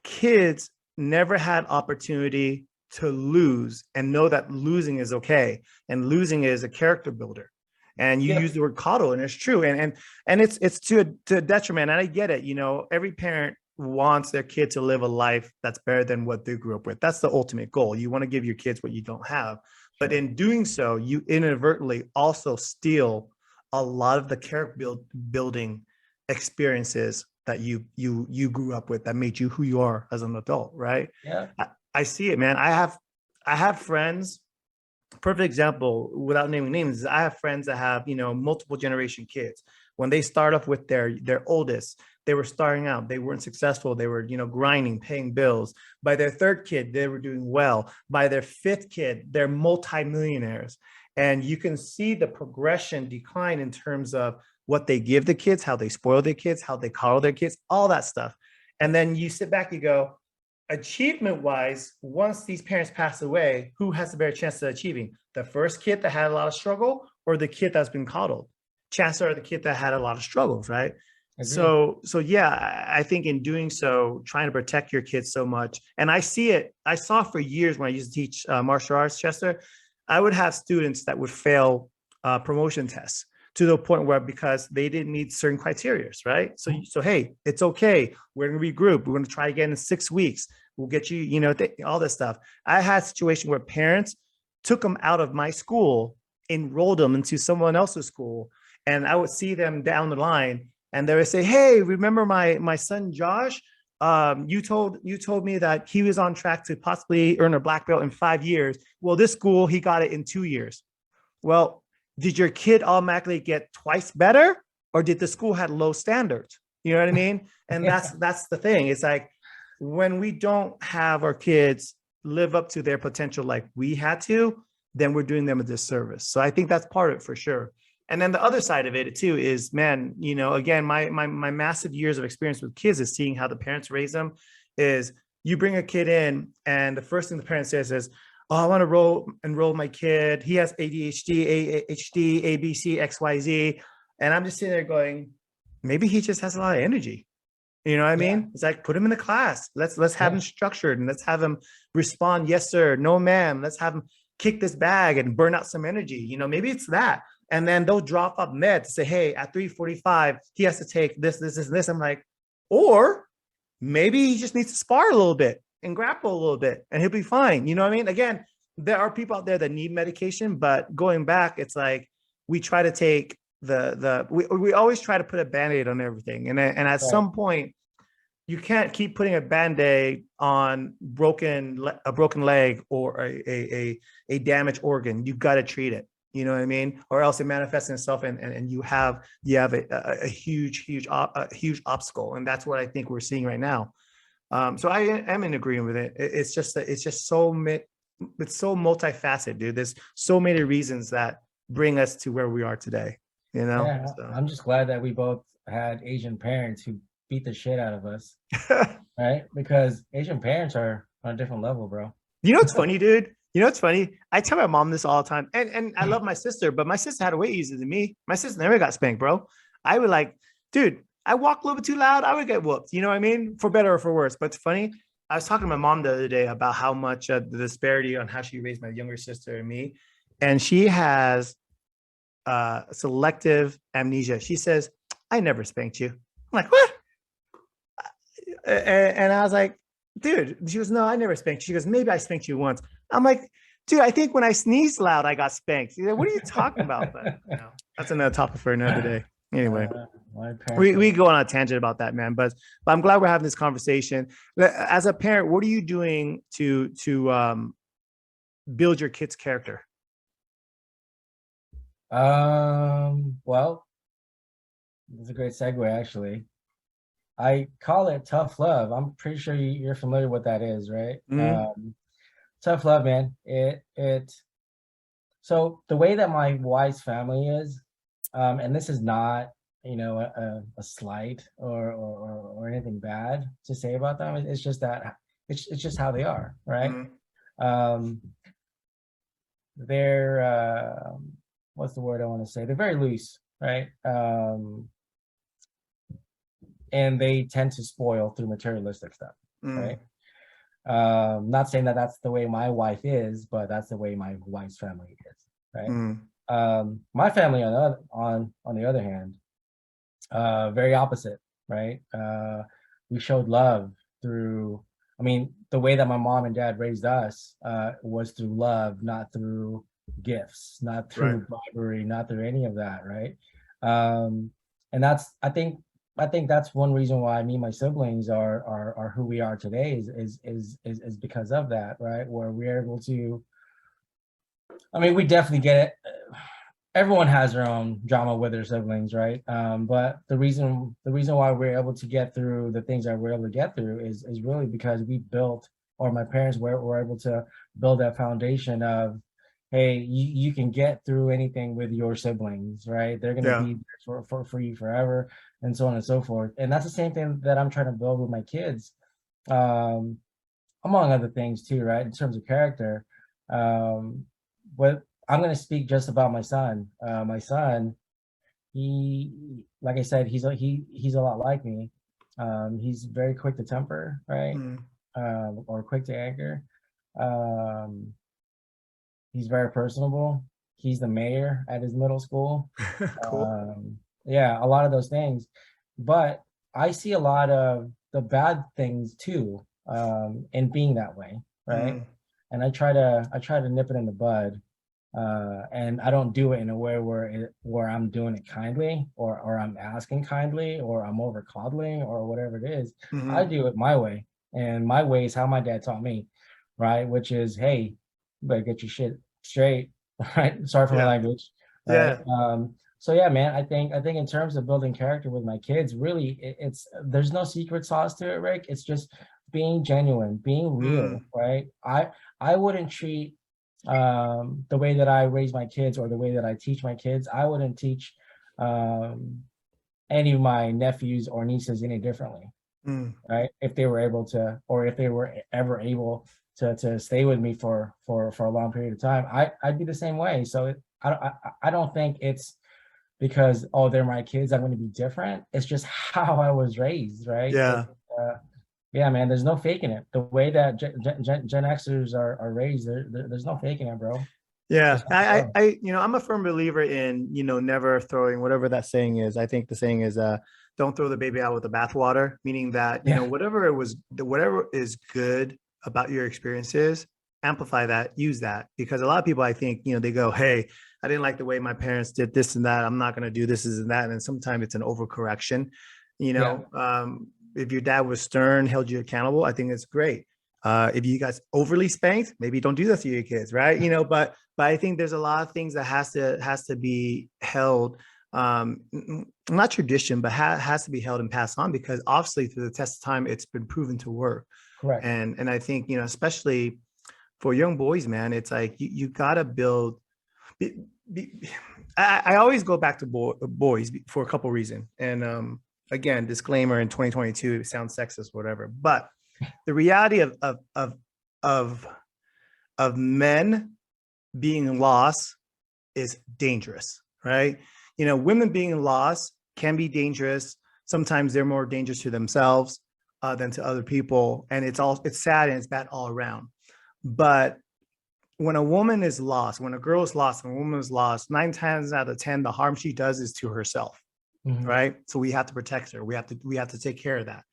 kids never had opportunity to lose and know that losing is okay. And losing is a character builder. And you use the word coddle, and it's true. And it's to a detriment. And I get it. You know, every parent wants their kid to live a life that's better than what they grew up with. That's the ultimate goal. You want to give your kids what you don't have. But in doing so, you inadvertently also steal a lot of the character building experiences that you grew up with, that made you who you are as an adult, right? I see it, man. I have friends. Perfect example, without naming names, is I have friends that have, you know, multiple generation kids. When they start off with their oldest, they were starting out, they weren't successful, they were, you know, grinding, paying bills. By their third kid, they were doing well. By their fifth kid, they're multimillionaires. And you can see the progression decline in terms of what they give the kids, how they spoil their kids, how they coddle their kids, all that stuff. And then you sit back, you go, achievement wise, once these parents pass away, who has a better chance of achieving? The first kid that had a lot of struggle, or the kid that's been coddled? Chances are the kid that had a lot of struggles, right? So yeah, I think in doing so, trying to protect your kids so much. And I see it, I saw for years when I used to teach martial arts, Chester, I would have students that would fail promotion tests, to the point where, because they didn't meet certain criteria, right? So hey, it's okay. We're going to regroup. We're going to try again in 6 weeks. We'll get you, you know, all this stuff. I had a situation where parents took them out of my school, enrolled them into someone else's school. And I would see them down the line, and they would say, hey, remember my son, Josh? You told me that he was on track to possibly earn a black belt in 5 years. Well, this school, he got it in 2 years. Well, did your kid automatically get twice better, or did the school have low standards? You know what I mean? And that's the thing. It's like, when we don't have our kids live up to their potential like we had to, then we're doing them a disservice. So I think that's part of it for sure. And then the other side of it too is, man, you know, again, my massive years of experience with kids is seeing how the parents raise them. Is you bring a kid in, and the first thing the parent says is, oh, I want to enroll my kid. He has ADHD, ADHD, ABC, XYZ. And I'm just sitting there going, maybe he just has a lot of energy. You know what I mean? It's like, put him in the class. Let's have him structured, and let's have him respond, yes, sir, no, ma'am. Let's have him kick this bag and burn out some energy. You know, maybe it's that. And then they'll drop up med to say, hey, at 3:45, he has to take this, this, this, and this. I'm like, or maybe he just needs to spar a little bit and grapple a little bit, and he'll be fine. You know what I mean? Again, there are people out there that need medication, but going back, it's like, we try to take we always try to put a Band-Aid on everything. And at some point, you can't keep putting a Band-Aid on a broken leg or a damaged organ. You got to treat it. You know what I mean? Or else it manifests itself and you have a huge obstacle. And that's what I think we're seeing right now. So I am in agreement with it. It's just that it's so multifaceted, dude. There's so many reasons that bring us to where we are today. You know? Yeah, So. I'm just glad that we both had Asian parents who beat the shit out of us, right? Because Asian parents are on a different level, bro. You know what's funny, dude? You know what's funny? I tell my mom this all the time, and I love my sister, but my sister had it way easier than me. My sister never got spanked, bro. I would like, dude, I walk a little bit too loud, I would get whooped. You know what I mean? For better or for worse. But it's funny. I was talking to my mom the other day about how much the disparity on how she raised my younger sister and me, and she has selective amnesia. She says, "I never spanked you." I'm like, "What?" And I was like, dude, she goes, "No, I never spanked you." She goes, "Maybe I spanked you once." I'm like, dude, I think when I sneezed loud, I got spanked. What are you talking about? But that's another topic for another day. Anyway, we go on a tangent about that, man. But I'm glad we're having this conversation. As a parent, what are you doing to build your kid's character? Well, it's a great segue, actually. I call it tough love. I'm pretty sure you're familiar with that is, right? Tough love, man. So the way that my wife's family is, and this is not, a slight or anything bad to say about them. It's just that it's just how they are, right? They're what's the word I want to say? They're very loose, right? And they tend to spoil through materialistic stuff, right? Not saying that that's the way my wife is, but that's the way my wife's family is, right? My family on the other hand, very opposite, right? We showed love through, the way that my mom and dad raised us was through love, not through gifts, not through bribery, not through any of that, right? And that's, I think that's one reason why me and my siblings are who we are today is because of that, right? Where we're able to, we definitely get it. Everyone has their own drama with their siblings, right? But the reason why we're able to get through the things that we're able to get through is really because we built, or my parents were able to build that foundation of, hey, you can get through anything with your siblings, right? They're gonna be there for you forever, and so on and so forth. And that's the same thing that I'm trying to build with my kids, among other things too, right? In terms of character. But I'm gonna speak just about my son. My son, he, like I said, he's a lot like me. He's very quick to temper, right? Or quick to anger. He's very personable. He's the mayor at his middle school. Cool. Yeah, a lot of those things. But I see a lot of the bad things too, in being that way, right? And I try to nip it in the bud. And I don't do it in a way where I'm doing it kindly or I'm asking kindly or I'm over coddling or whatever it is. I do it my way. And my way is how my dad taught me, right? Which is, hey, you better get your shit straight, right? Sorry for my language. Right? So yeah, man, I think in terms of building character with my kids, really, it's there's no secret sauce to it, Rick. It's just being genuine, being real, right? I wouldn't treat the way that I raise my kids or the way that I teach my kids, I wouldn't teach any of my nephews or nieces any differently, right? If they were able to, or if they were ever able to stay with me for a long period of time, I'd be the same way. So I don't think it's because, oh, they're my kids, I'm going to be different. It's just how I was raised, right? Yeah, man, there's no faking it. The way that Gen Xers are raised, there's no faking it, bro. Yeah, I'm a firm believer in, never throwing, whatever that saying is. I think the saying is, don't throw the baby out with the bathwater, meaning that, whatever is good about your experiences, amplify that, use that. Because a lot of people, I think, they go, hey, I didn't like the way my parents did this and that. I'm not going to do this and that. And then sometimes it's an overcorrection, if your dad was stern, held you accountable, I think it's great. If you guys overly spanked, maybe don't do that to your kids, right? But I think there's a lot of things that has to be held, not tradition, but has to be held and passed on, because obviously through the test of time, it's been proven to work. Correct. And I think, especially for young boys, man, it's like you gotta build. I always go back to boys for a couple reasons. And again, disclaimer, in 2022, it sounds sexist, whatever. But the reality of men being lost is dangerous, right? Women being lost can be dangerous. Sometimes they're more dangerous to themselves than to other people, and it's sad and it's bad all around. But when a woman is lost, when a girl is lost, when a woman is lost, 9 times out of 10, the harm she does is to herself, right? So we have to protect her. We have to take care of that.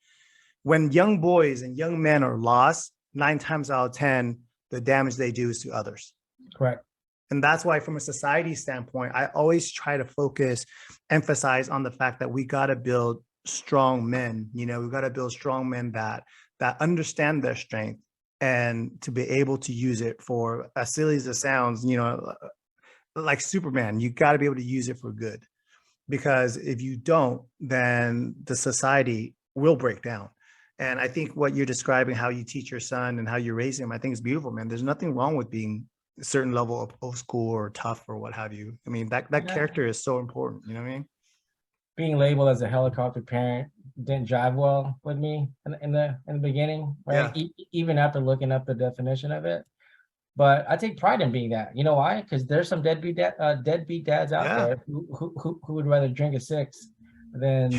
When young boys and young men are lost, 9 times out of 10, the damage they do is to others. Correct. And that's why, from a society standpoint, I always try to emphasize on the fact that we got to build strong men. We got to build strong men that understand their strength, and to be able to use it for, as silly as it sounds, like Superman, you got to be able to use it for good. Because if you don't, then the society will break down. And I think what you're describing, how you teach your son and how you raise him, I think is beautiful, man. There's nothing wrong with being a certain level of old school or tough or what have you. I mean, that character is so important. You know what I mean? Being labeled as a helicopter parent didn't jive well with me in the beginning, right? Yeah. Even after looking up the definition of it. But I take pride in being that. You know why? Because there's some deadbeat dads out there who would rather drink a 6 than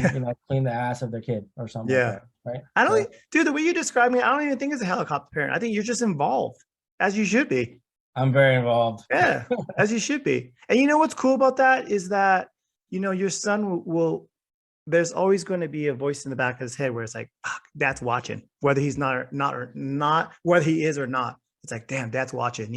clean the ass of their kid or something like that, right? I don't, dude, the way you describe me, I don't even think it's a helicopter parent. I think you're just involved, as you should be. I'm very involved. Yeah, as you should be. And what's cool about that is that, your son will, there's always going to be a voice in the back of his head where it's like, dad's watching, whether he's not, whether he is or not. It's like, damn, dad's watching,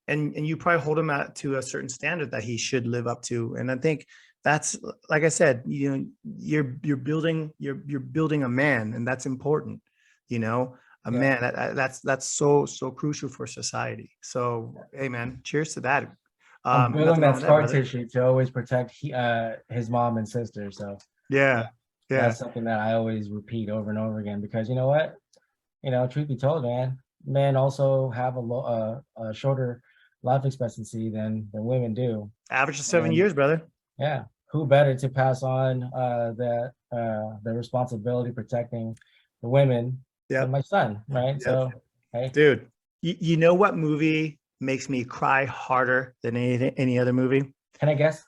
and you probably hold him to a certain standard that he should live up to. And I think that's, like I said, you're building a man, and that's important, a man that's so crucial for society. So, hey man, cheers to that. I'm building that scar tissue to always protect his mom and sister. So that's something that I always repeat over and over again, because you know what, truth be told, man, men also have a shorter life expectancy than women do. Average of 7 years, brother. Yeah, who better to pass on the responsibility protecting the women than my son, right? Yep. So, hey, dude, you know what movie makes me cry harder than any other movie? Can I guess?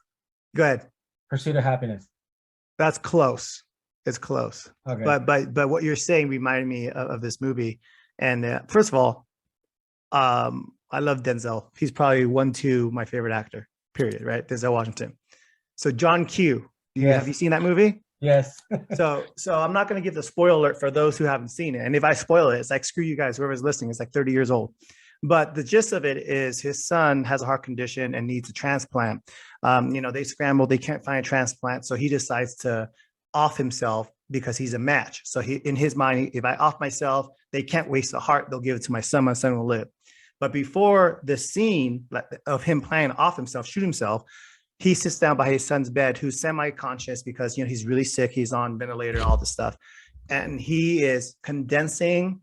Go ahead. Pursuit of Happiness. That's close. It's close. Okay. But what you're saying reminded me of this movie. And first of all, I love Denzel. He's probably 1-2 my favorite actor. Period. Right? Denzel Washington. So John Q. Have you seen that movie? Yes. So I'm not going to give the spoiler alert for those who haven't seen it. And if I spoil it, it's like, screw you guys. Whoever's listening, it's like 30 years old. But the gist of it is his son has a heart condition and needs a transplant. They scramble, they can't find a transplant. So he decides to off himself because he's a match. So in his mind, if I off myself, they can't waste the heart. They'll give it to my son will live. But before the scene of him planning to off himself, shoot himself, he sits down by his son's bed, who's semi-conscious because, he's really sick. He's on ventilator, all this stuff. And he is condensing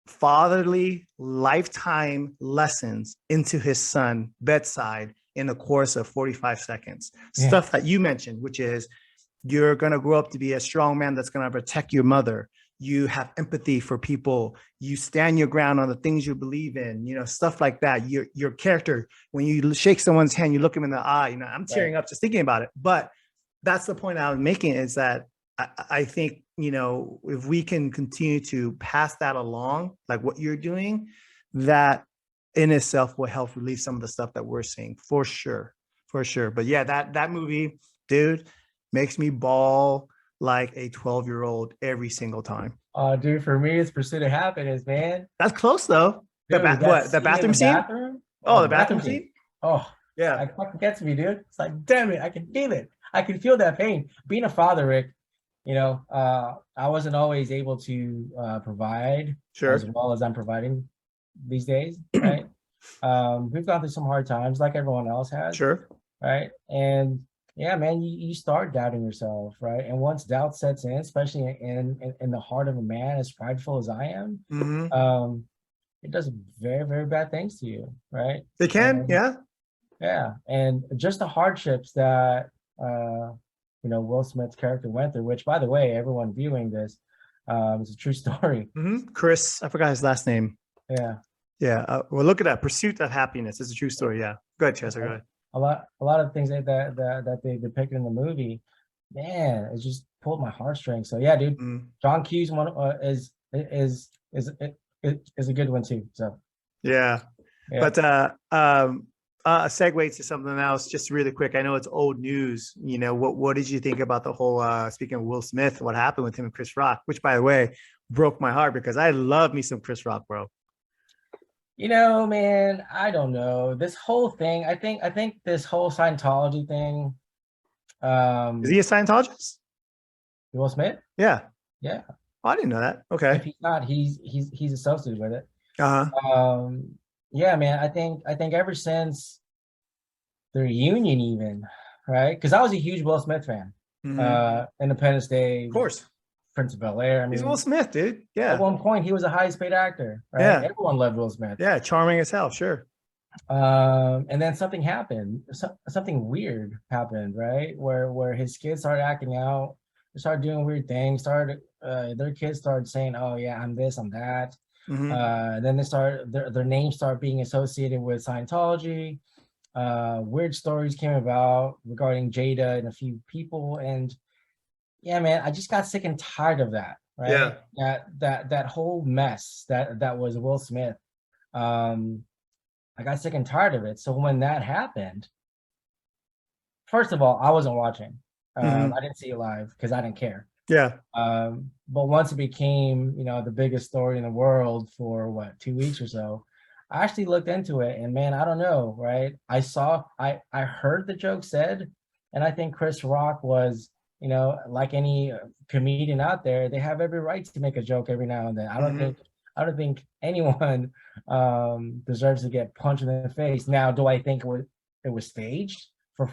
fatherly lifetime lessons into his son bedside in the course of 45 seconds. Stuff that you mentioned, which is you're going to grow up to be a strong man that's going to protect your mother. You have empathy for people. You stand your ground on the things you believe in, stuff like that. Your character, when you shake someone's hand, you look him in the eye, I'm tearing up just thinking about it. But that's the point I was making, is that I think, if we can continue to pass that along, like what you're doing, that in itself will help relieve some of the stuff that we're seeing, for sure. But yeah, that movie, dude, makes me bawl like a 12-year-old every single time. Dude, for me, it's Pursuit of Happiness, man. That's close though. Dude, the bathroom scene? Oh, the bathroom scene? Oh, yeah. It fucking gets me, dude. It's like, damn it, I can feel it. I can feel that pain. Being a father, Rick, I wasn't always able to provide as Sure. well as I'm providing these days, right? We've gone through some hard times like everyone else has, Sure. right? And yeah, man, you start doubting yourself, right? And once doubt sets in, especially in the heart of a man as prideful as I am, Mm-hmm. it does very, very bad things to you, right? They can, And yeah. yeah, and just the hardships that Will Smith's character went through, which by the way, everyone viewing this, it's a true story. Mm-hmm. Chris, I forgot his last name. Yeah. Yeah. Well, look at that. Pursuit of Happiness. It's a true story. Yeah. Go ahead, Chester. Go ahead. A lot of things that they depicted in the movie, man, it just pulled my heartstrings. So yeah, dude, Mm. John Q's one is a good one too. So Yeah. yeah. But a segue to something else, just really quick. I know it's old news. What did you think about the whole speaking of Will Smith, what happened with him and Chris Rock, which by the way broke my heart because I love me some Chris Rock, bro. Man, I don't know. This whole thing, I think this whole Scientology thing, Is he a Scientologist? Will Smith? Yeah. Yeah. Oh, I didn't know that. Okay. If he's not, he's associated with it. Uh-huh. Yeah, man, I think ever since the reunion even, right? Because I was a huge Will Smith fan. Mhm. Independence Day, Of course. Prince of Bel-Air. I He's Will mean, Smith, dude. at Yeah. one point he was the highest paid actor, right? Yeah. Everyone loved Will Smith. Yeah. Charming as hell. Sure. And then something happened. Something weird happened, right? Where his kids started acting out, they started doing weird things, their kids started saying, "Oh yeah, I'm this, I'm that." Mm-hmm. Then their names start being associated with Scientology. Weird stories came about regarding Jada and a few people, and yeah, man, I just got sick and tired of that, right? Yeah. That whole mess that was Will Smith. Um, I got sick and tired of it. So when that happened, first of all, I wasn't watching. Mm-hmm. I didn't see it live because I didn't care. Yeah. But once it became, the biggest story in the world for what, 2 weeks or so, I actually looked into it, and man, I don't know, right? I heard the joke said, and I think Chris Rock was, like any comedian out there, they have every right to make a joke every now and then. Mm-hmm. I don't think anyone deserves to get punched in the face. Now, do I think it was staged for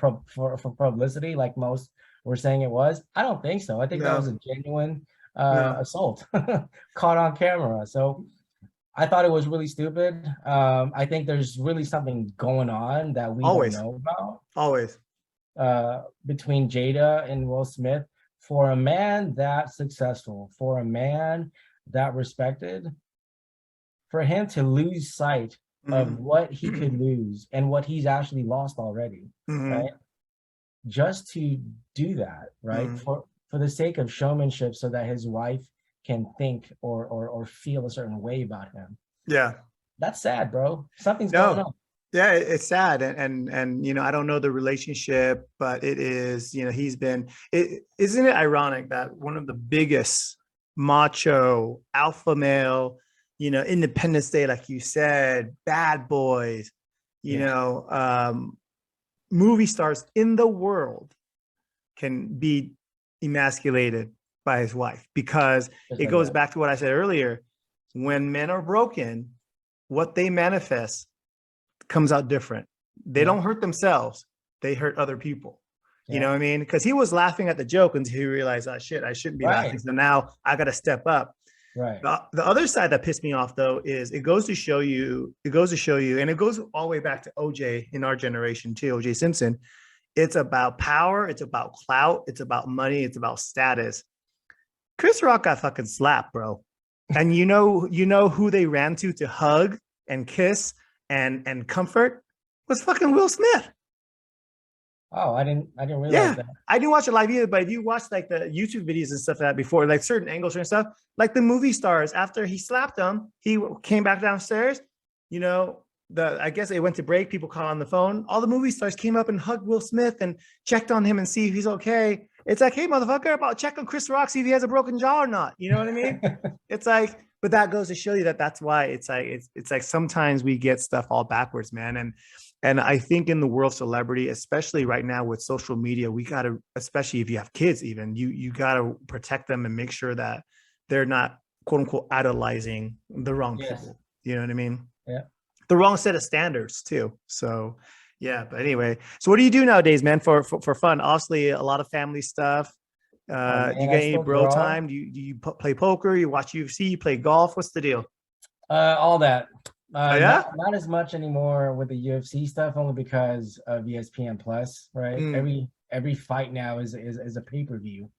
publicity, like most were saying it was? I don't think so. I think that was No. a genuine No. assault caught on camera. So I thought it was really stupid. I think there's really something going on that we don't Always. know about Always. between Jada and Will Smith. For a man that successful, for a man that respected, for him to lose sight of what he could lose and what he's actually lost already, Mm-hmm. right? Just to do that, right? Mm-hmm. For the sake of showmanship, so that his wife can think or feel a certain way about him. Yeah. That's sad, bro. Something's going No. on. Yeah, it's sad, and I don't know the relationship, but it is, he's been. Isn't it ironic that one of the biggest macho alpha male, Independence Day, like you said, Bad Boys, you Yeah. know, um, movie stars in the world can be emasculated by his wife, because Just it like goes that. back to what I said earlier. When men are broken, what they manifest comes out different. They Yeah. don't hurt themselves, they hurt other people. You know Yeah. what I mean? Because he was laughing at the joke until he realized, oh shit, I shouldn't be laughing. Right. So now I got to step up. Right. The other side that pissed me off though is it goes to show you, and it goes all the way back to OJ in our generation too, OJ Simpson. It's about power, it's about clout, it's about money, it's about status. Chris Rock got fucking slapped, bro. And who they ran to hug and kiss and comfort was fucking Will Smith. Oh, I didn't realize Yeah, that. I didn't watch it live either, but if you watch like the YouTube videos and stuff like that before, like certain angles and stuff, like the movie stars, after he slapped them, he came back downstairs. I guess they went to break. People call on the phone. All the movie stars came up and hugged Will Smith and checked on him and see if he's okay. It's like, hey, motherfucker, about check on Chris Rock, see if he has a broken jaw or not. You know what I mean? It's like, but that goes to show you that's why it's like sometimes we get stuff all backwards, man. And And I think in the world of celebrity, especially right now with social media, we got to, especially if you have kids, even you got to protect them and make sure that they're not quote unquote idolizing the wrong Yes. people. You know what I mean? Yeah. The wrong set of standards too. So yeah, but anyway, so what do you do nowadays, man, for fun? Obviously a lot of family stuff. Do you Man, get I any still bro draw. time? Do you play poker? You watch UFC? You play golf? What's the deal? All that. Oh yeah. Not as much anymore with the UFC stuff, only because of ESPN Plus, right? Mm, Every fight now is a pay-per-view.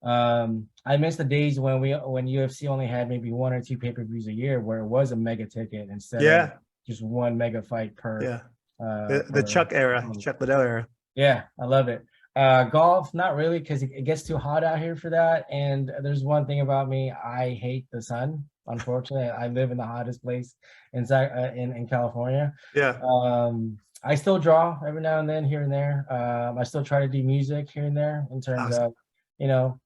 I miss the days when UFC only had maybe one or two pay-per-views a year, where it was a mega ticket instead of yeah. just one mega fight per Yeah. The per Chuck era, month. Chuck Liddell era. Yeah, I love it. Golf, not really, because it gets too hot out here for that. And there's one thing about me, I hate the sun. Unfortunately, I live in the hottest place in California. Yeah. I still draw every now and then, here and there. I still try to do music here and there in terms Awesome. of, you know,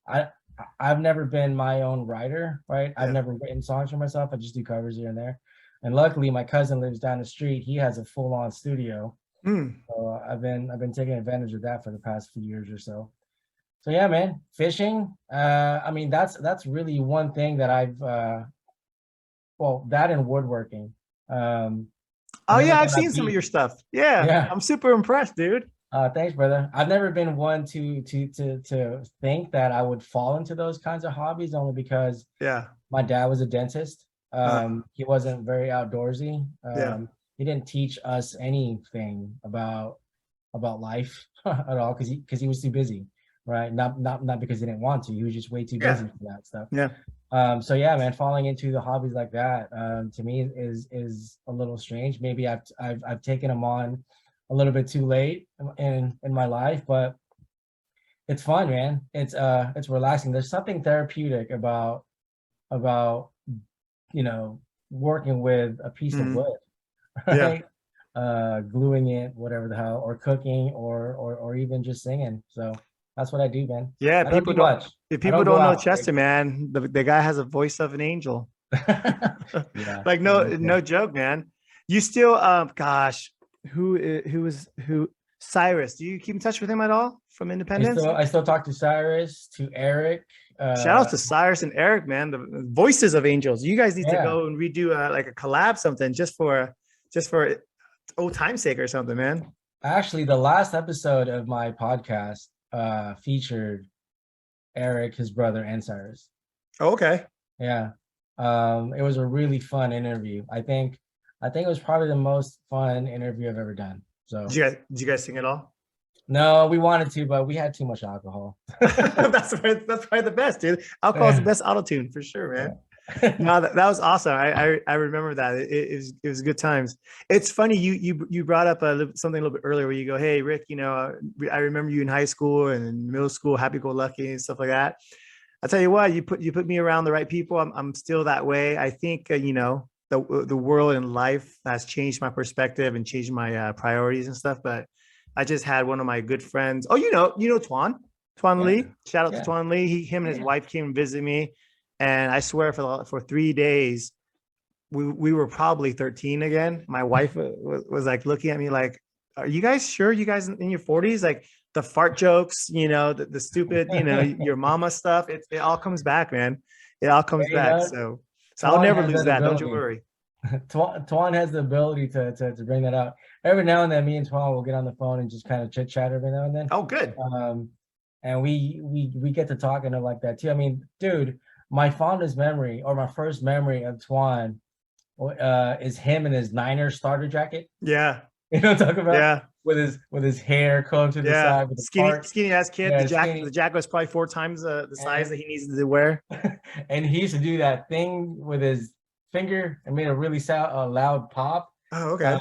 I've never been my own writer, right? I've Yeah. never written songs for myself. I just do covers here and there. And luckily, my cousin lives down the street. He has a full-on studio. Mm. So I've been taking advantage of that for the past few years or so. So yeah, man, fishing. I mean, that's really one thing that I've well, that and woodworking. Oh Never yeah, I've got a seen some of beat. your stuff. Yeah, Yeah. I'm super impressed, dude. Thanks, brother. I've never been one to think that I would fall into those kinds of hobbies, only because Yeah. my dad was a dentist. He wasn't very outdoorsy. Yeah. He didn't teach us anything about life at all, because he was too busy, right? Not because he didn't want to. He was just way too Yeah. busy for that stuff. Yeah. So yeah, man, falling into the hobbies like that, to me is a little strange. Maybe I've taken them on a little bit too late in my life, but it's fun, man. It's relaxing. There's something therapeutic about working with a piece of Mm. wood, Yeah. right? Gluing it, whatever the hell, or cooking, or even just singing. So that's what I do, man. Yeah. I don't People do don't. much. If I people don't go don't know out like Chester, man, the guy has a voice of an angel. yeah, Like no joke, man. You still, gosh, who? Cyrus. Do you keep in touch with him at all from Independence? I still talk to Cyrus, to Eric. Shout out to Cyrus and Eric, man. The voices of angels. You guys need to Yeah, go and redo like a collab, something just for old time's sake or something, man. actually, the last episode of my podcast featured Eric, his brother, and Cyrus. Oh, okay. Yeah, it was a really fun interview. I think it was probably the most fun interview I've ever done. Did So you guys sing it all? no, we wanted to, but we had too much alcohol. That's probably the best, dude. Alcohol is the Yeah, best auto tune for sure, man. yeah. No, that was awesome. I remember that. It was good times. It's funny you brought up something a little bit earlier where you go, hey Rick, I remember you in high school and in middle school, happy go lucky and stuff like that. I tell you what, you put me around the right people. I'm still that way. I think the world and life has changed my perspective and changed my priorities and stuff. But I just had one of my good friends. Oh, Tuan Yeah, Lee. Shout out to yeah, Tuan Lee. Him and his yeah. wife came and visited me, and I swear for 3 days we were probably 13 again. My wife was like looking at me like, "Are you guys sure? You guys in your 40s?" Like the fart jokes, the stupid, your mama stuff. It all comes back, man. It all comes Yeah, back. So I'll Tuan never has lose that that. Don't you ability. worry. Tuan has the ability to bring that out. Every now and then, me and Tuan will get on the phone and just kind of chit chat every now and then. Oh, good. And we get to talking like that too. I mean, dude, my fondest memory, or my first memory of Tuan, is him in his Niners starter jacket. Yeah. You know what I'm talking about? Yeah. With his hair combed to the Yeah. side, with the Skinny, part. skinny ass kid. Yeah, The skinny. jacket was probably 4 times the size And that he needs to wear. and he used to do that thing with his finger and made a really loud pop. Oh, okay.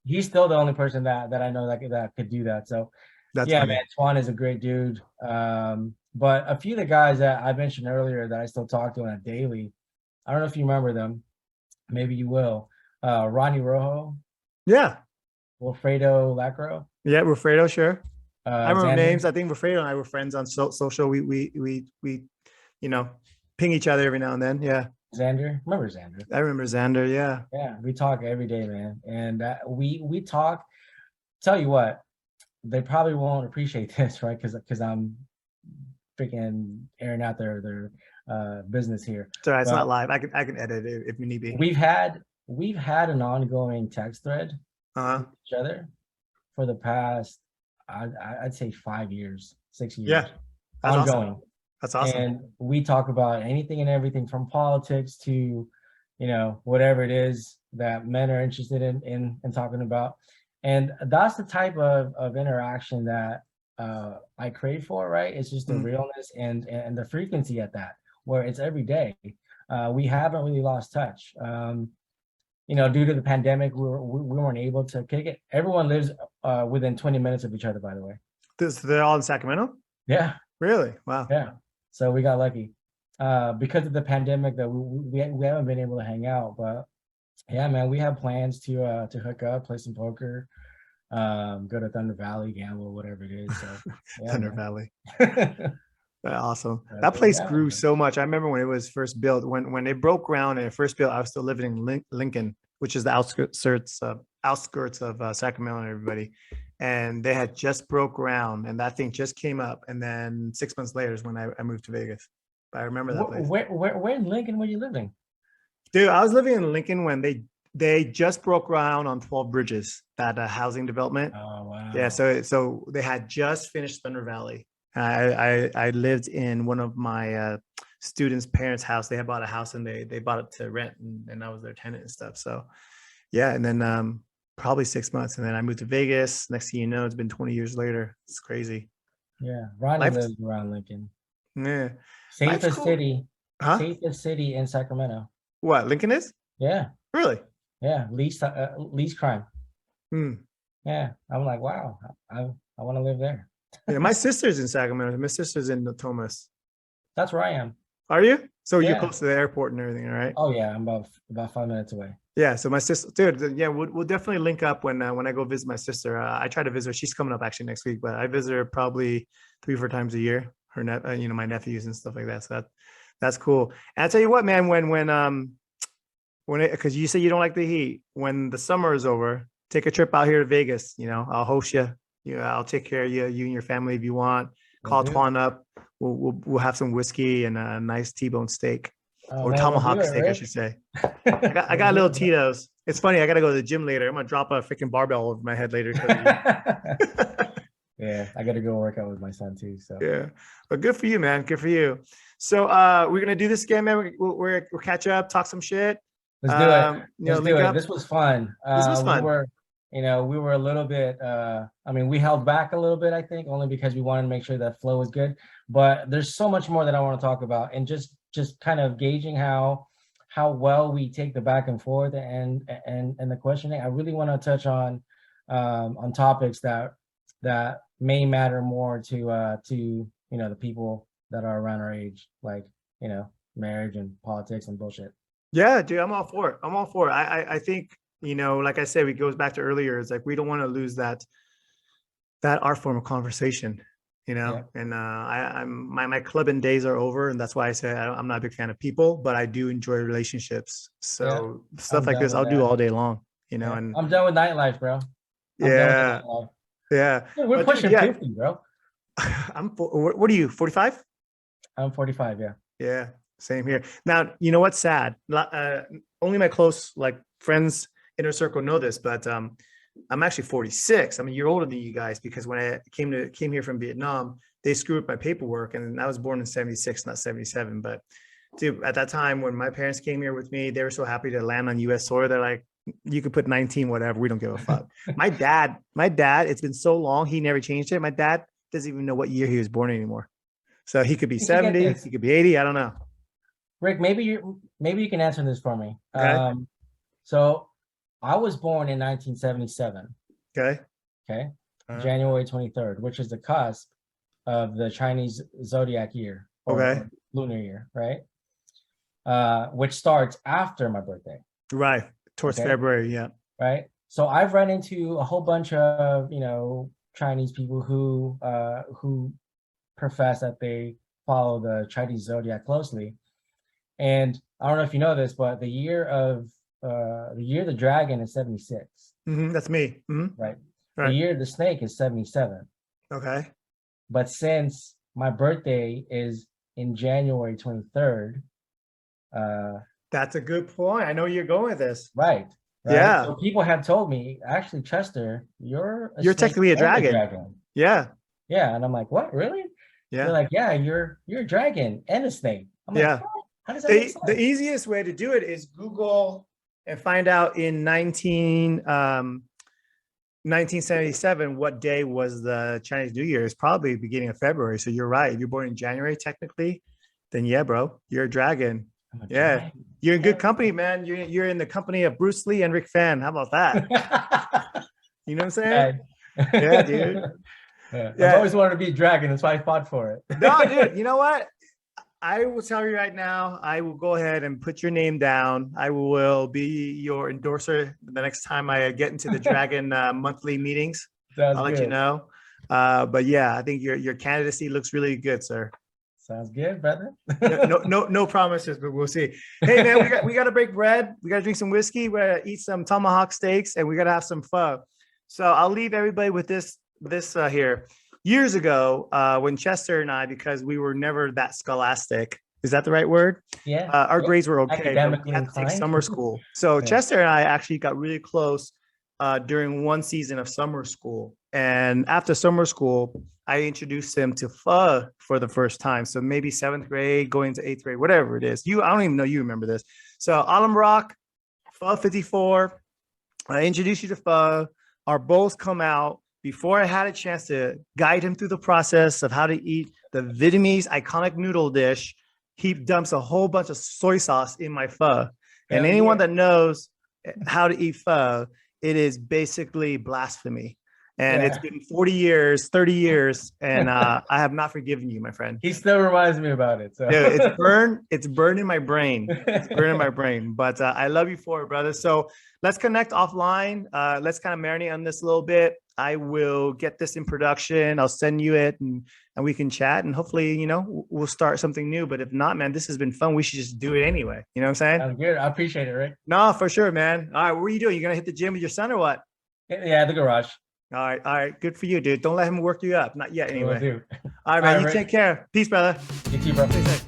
He's still the only person that I know that could do that. So That's yeah, man, funny. Tuan is a great dude. But a few of the guys that I mentioned earlier that I still talk to on a daily, I don't know if you remember them. Maybe you will. Ronnie Rojo, Yeah. Wilfredo Lacro, Yeah. Wilfredo, sure. I remember Xander. names. I think Wilfredo and I were friends on social. We you know ping each other every now and then. Yeah. Xander, remember Xander? I remember Xander. Yeah. Yeah, we talk every day, man, and we talk. tell you what, they probably won't appreciate this, right? Because I'm freaking airing out their business here. It's all right. It's But not live. I can edit it if need be. we've had an ongoing text thread Uh-huh. with each other for the past, I'd say 5 years, 6 years, Yeah. That's ongoing. awesome. That's awesome. And we talk about anything and everything from politics to, whatever it is that men are interested in talking about. And that's the type of interaction that I crave for, right? It's just the Mhm. realness and the frequency at that, where it's every day. We haven't really lost touch. Due to the pandemic, we weren't able to kick it. Everyone lives within 20 minutes of each other, by the way. They're all in Sacramento? Yeah. Really? Wow. Yeah. So we got lucky. Because of the pandemic that we haven't been able to hang out, but yeah, man, we have plans to hook up, play some poker, go to Thunder Valley, gamble, whatever it is. So yeah, Thunder man. Valley. Awesome. But, That place yeah, grew man. so much. I remember when it was first built, when it broke ground and it first built, I was still living in Lincoln, which is the outskirts of Sacramento and everybody. And they had just broke ground and that thing just came up. And then 6 months later is when I moved to Vegas. But I remember that place. Where in Lincoln were you living? Dude, I was living in Lincoln when they just broke ground on 12 Bridges, that housing development. Oh wow. Yeah, so they had just finished Thunder Valley. I lived in one of my students' parents' house. They had bought a house and they bought it to rent, and I was their tenant and stuff. So yeah, and then probably 6 months, and then I moved to Vegas. Next thing you know, it's been 20 years later. It's crazy. Yeah, Ronnie Life, lives around Lincoln. yeah, Safest cool. city, Huh? safest city in Sacramento. What, Lincoln is? Yeah, Really? yeah, least crime. Hmm. Yeah, I'm like, wow, I want to live there. Yeah, my sister's in Sacramento. My sister's in Thomas. That's where I am. Are you? So you're Yeah. close to the airport and everything, all right? Oh yeah, I'm about 5 minutes away. Yeah, so my sister, dude, yeah, we'll definitely link up when I go visit my sister. I try to visit her. She's coming up actually next week, but I visit her probably 3-4 times a year. Her my nephews and stuff like that. So that's cool. And I tell you what, man, because you say you don't like the heat, when the summer is over, take a trip out here to Vegas. I'll host you. I'll take care of you and your family if you want. Call Twan up. We'll have some whiskey and a nice T-bone steak. Or tomahawk steak, I should say. I got little Tito's. It's funny. I got to go to the gym later. I'm going to drop a freaking barbell over my head later. Yeah, I got to go work out with my son too. So yeah, but good for you, man. Good for you. So we're going to do this again, man. We'll catch up, talk some shit. Let's do it. Let's do it. This was fun. This was fun. We were a little bit, we held back a little bit, I think, only because we wanted to make sure that flow was good. But there's so much more that I want to talk about, and just kind of gauging how well we take the back and forth and the questioning. I really want to touch on topics that may matter more to the people that are around our age, like marriage and politics and bullshit. Yeah, dude, I'm all for it. I think, like I said, it goes back to earlier. It's like we don't want to lose that art form of conversation. Yeah. And my clubbing days are over, and that's why I say I'm not a big fan of people, but I do enjoy relationships. So stuff like this, I'll do all day long. And I'm done with nightlife, bro. Yeah. Dude, we're pushing 50, bro. What are you, 45? I'm 45. Yeah. Yeah, same here. Now, you know what's sad? Only my close friends, inner circle know this, but I'm actually 46. I'm a year older than you guys, because when I came here from Vietnam, they screwed up my paperwork, and I was born in 76, not 77. But dude, at that time when my parents came here with me, they were so happy to land on US soil. They're like, you could put 19, whatever. We don't give a fuck. My dad, it's been so long. He never changed it. My dad doesn't even know what year he was born anymore. So he could be 70, he could be 80. I don't know. Rick, maybe you can answer this for me. Okay. So I was born in 1977. Okay. January 23rd, which is the cusp of the Chinese zodiac year. Or lunar year, right? Which starts after my birthday. Right. Towards February, yeah. Right. So I've run into a whole bunch of, Chinese people who profess that they follow the Chinese zodiac closely. And I don't know if you know this, but the year of the dragon is 76. That's me. Right. The year of the snake is 77. Okay. But since my birthday is in January 23rd, that's a good point. I know you're going with this. Right. Yeah. So people have told me, actually, Chester, you're technically a dragon. Yeah. Yeah. And I'm like, what? Really? Yeah. They're like, yeah, you're a dragon and a snake. I'm like, what? How does that make sense? The easiest way to do it is Google and find out in 1977 what day was the Chinese New Year. It's probably beginning of February. So you're right. If you're born in January, technically, then yeah, bro, you're a dragon. Yeah, you're in good company, man. You're in the company of Bruce Lee and Rick Fan. How about that? You know what I'm saying? Yeah, dude. I've always wanted to be a dragon. That's why I fought for it. No, dude. You know what? I will tell you right now, I will go ahead and put your name down. I will be your endorser the next time I get into the Dragon monthly meetings. I'll let you know. But yeah, I think your candidacy looks really good, sir. Sounds good, brother. No promises, but we'll see. Hey man, we gotta break bread. We gotta drink some whiskey. We gotta eat some tomahawk steaks, and we gotta have some pho. So I'll leave everybody with this here. Years ago, when Chester and I, because we were never that scholastic, is that the right word? Yeah. Our grades were okay. Academically We had to take summer school. So Chester and I actually got really close during one season of summer school. And after summer school, I introduced him to pho for the first time. So maybe 7th grade, going to 8th grade, whatever it is. I don't even know you remember this. So Alam Rock, Pho 54, I introduced you to pho. Our bowls come out. Before I had a chance to guide him through the process of how to eat the Vietnamese iconic noodle dish, he dumps a whole bunch of soy sauce in my pho. And anyone that knows how to eat pho, it is basically blasphemy. And it's been 40 years, 30 years, and I have not forgiven you, my friend. He still reminds me about it. So. Yeah, it's burned in my brain. It's burned in my brain. But I love you for it, brother. So let's connect offline. Let's kind of marinate on this a little bit. I will get this in production. I'll send you it, and we can chat. And hopefully, we'll start something new. But if not, man, this has been fun. We should just do it anyway. You know what I'm saying? Sounds good. I appreciate it, Rick. No, for sure, man. All right, what are you doing? You gonna hit the gym with your son or what? Yeah, the garage. All right. Good for you, dude. Don't let him work you up. Not yet, anyway. Will do. All right, man. You take care. Peace, brother. You too, bro. Stay safe.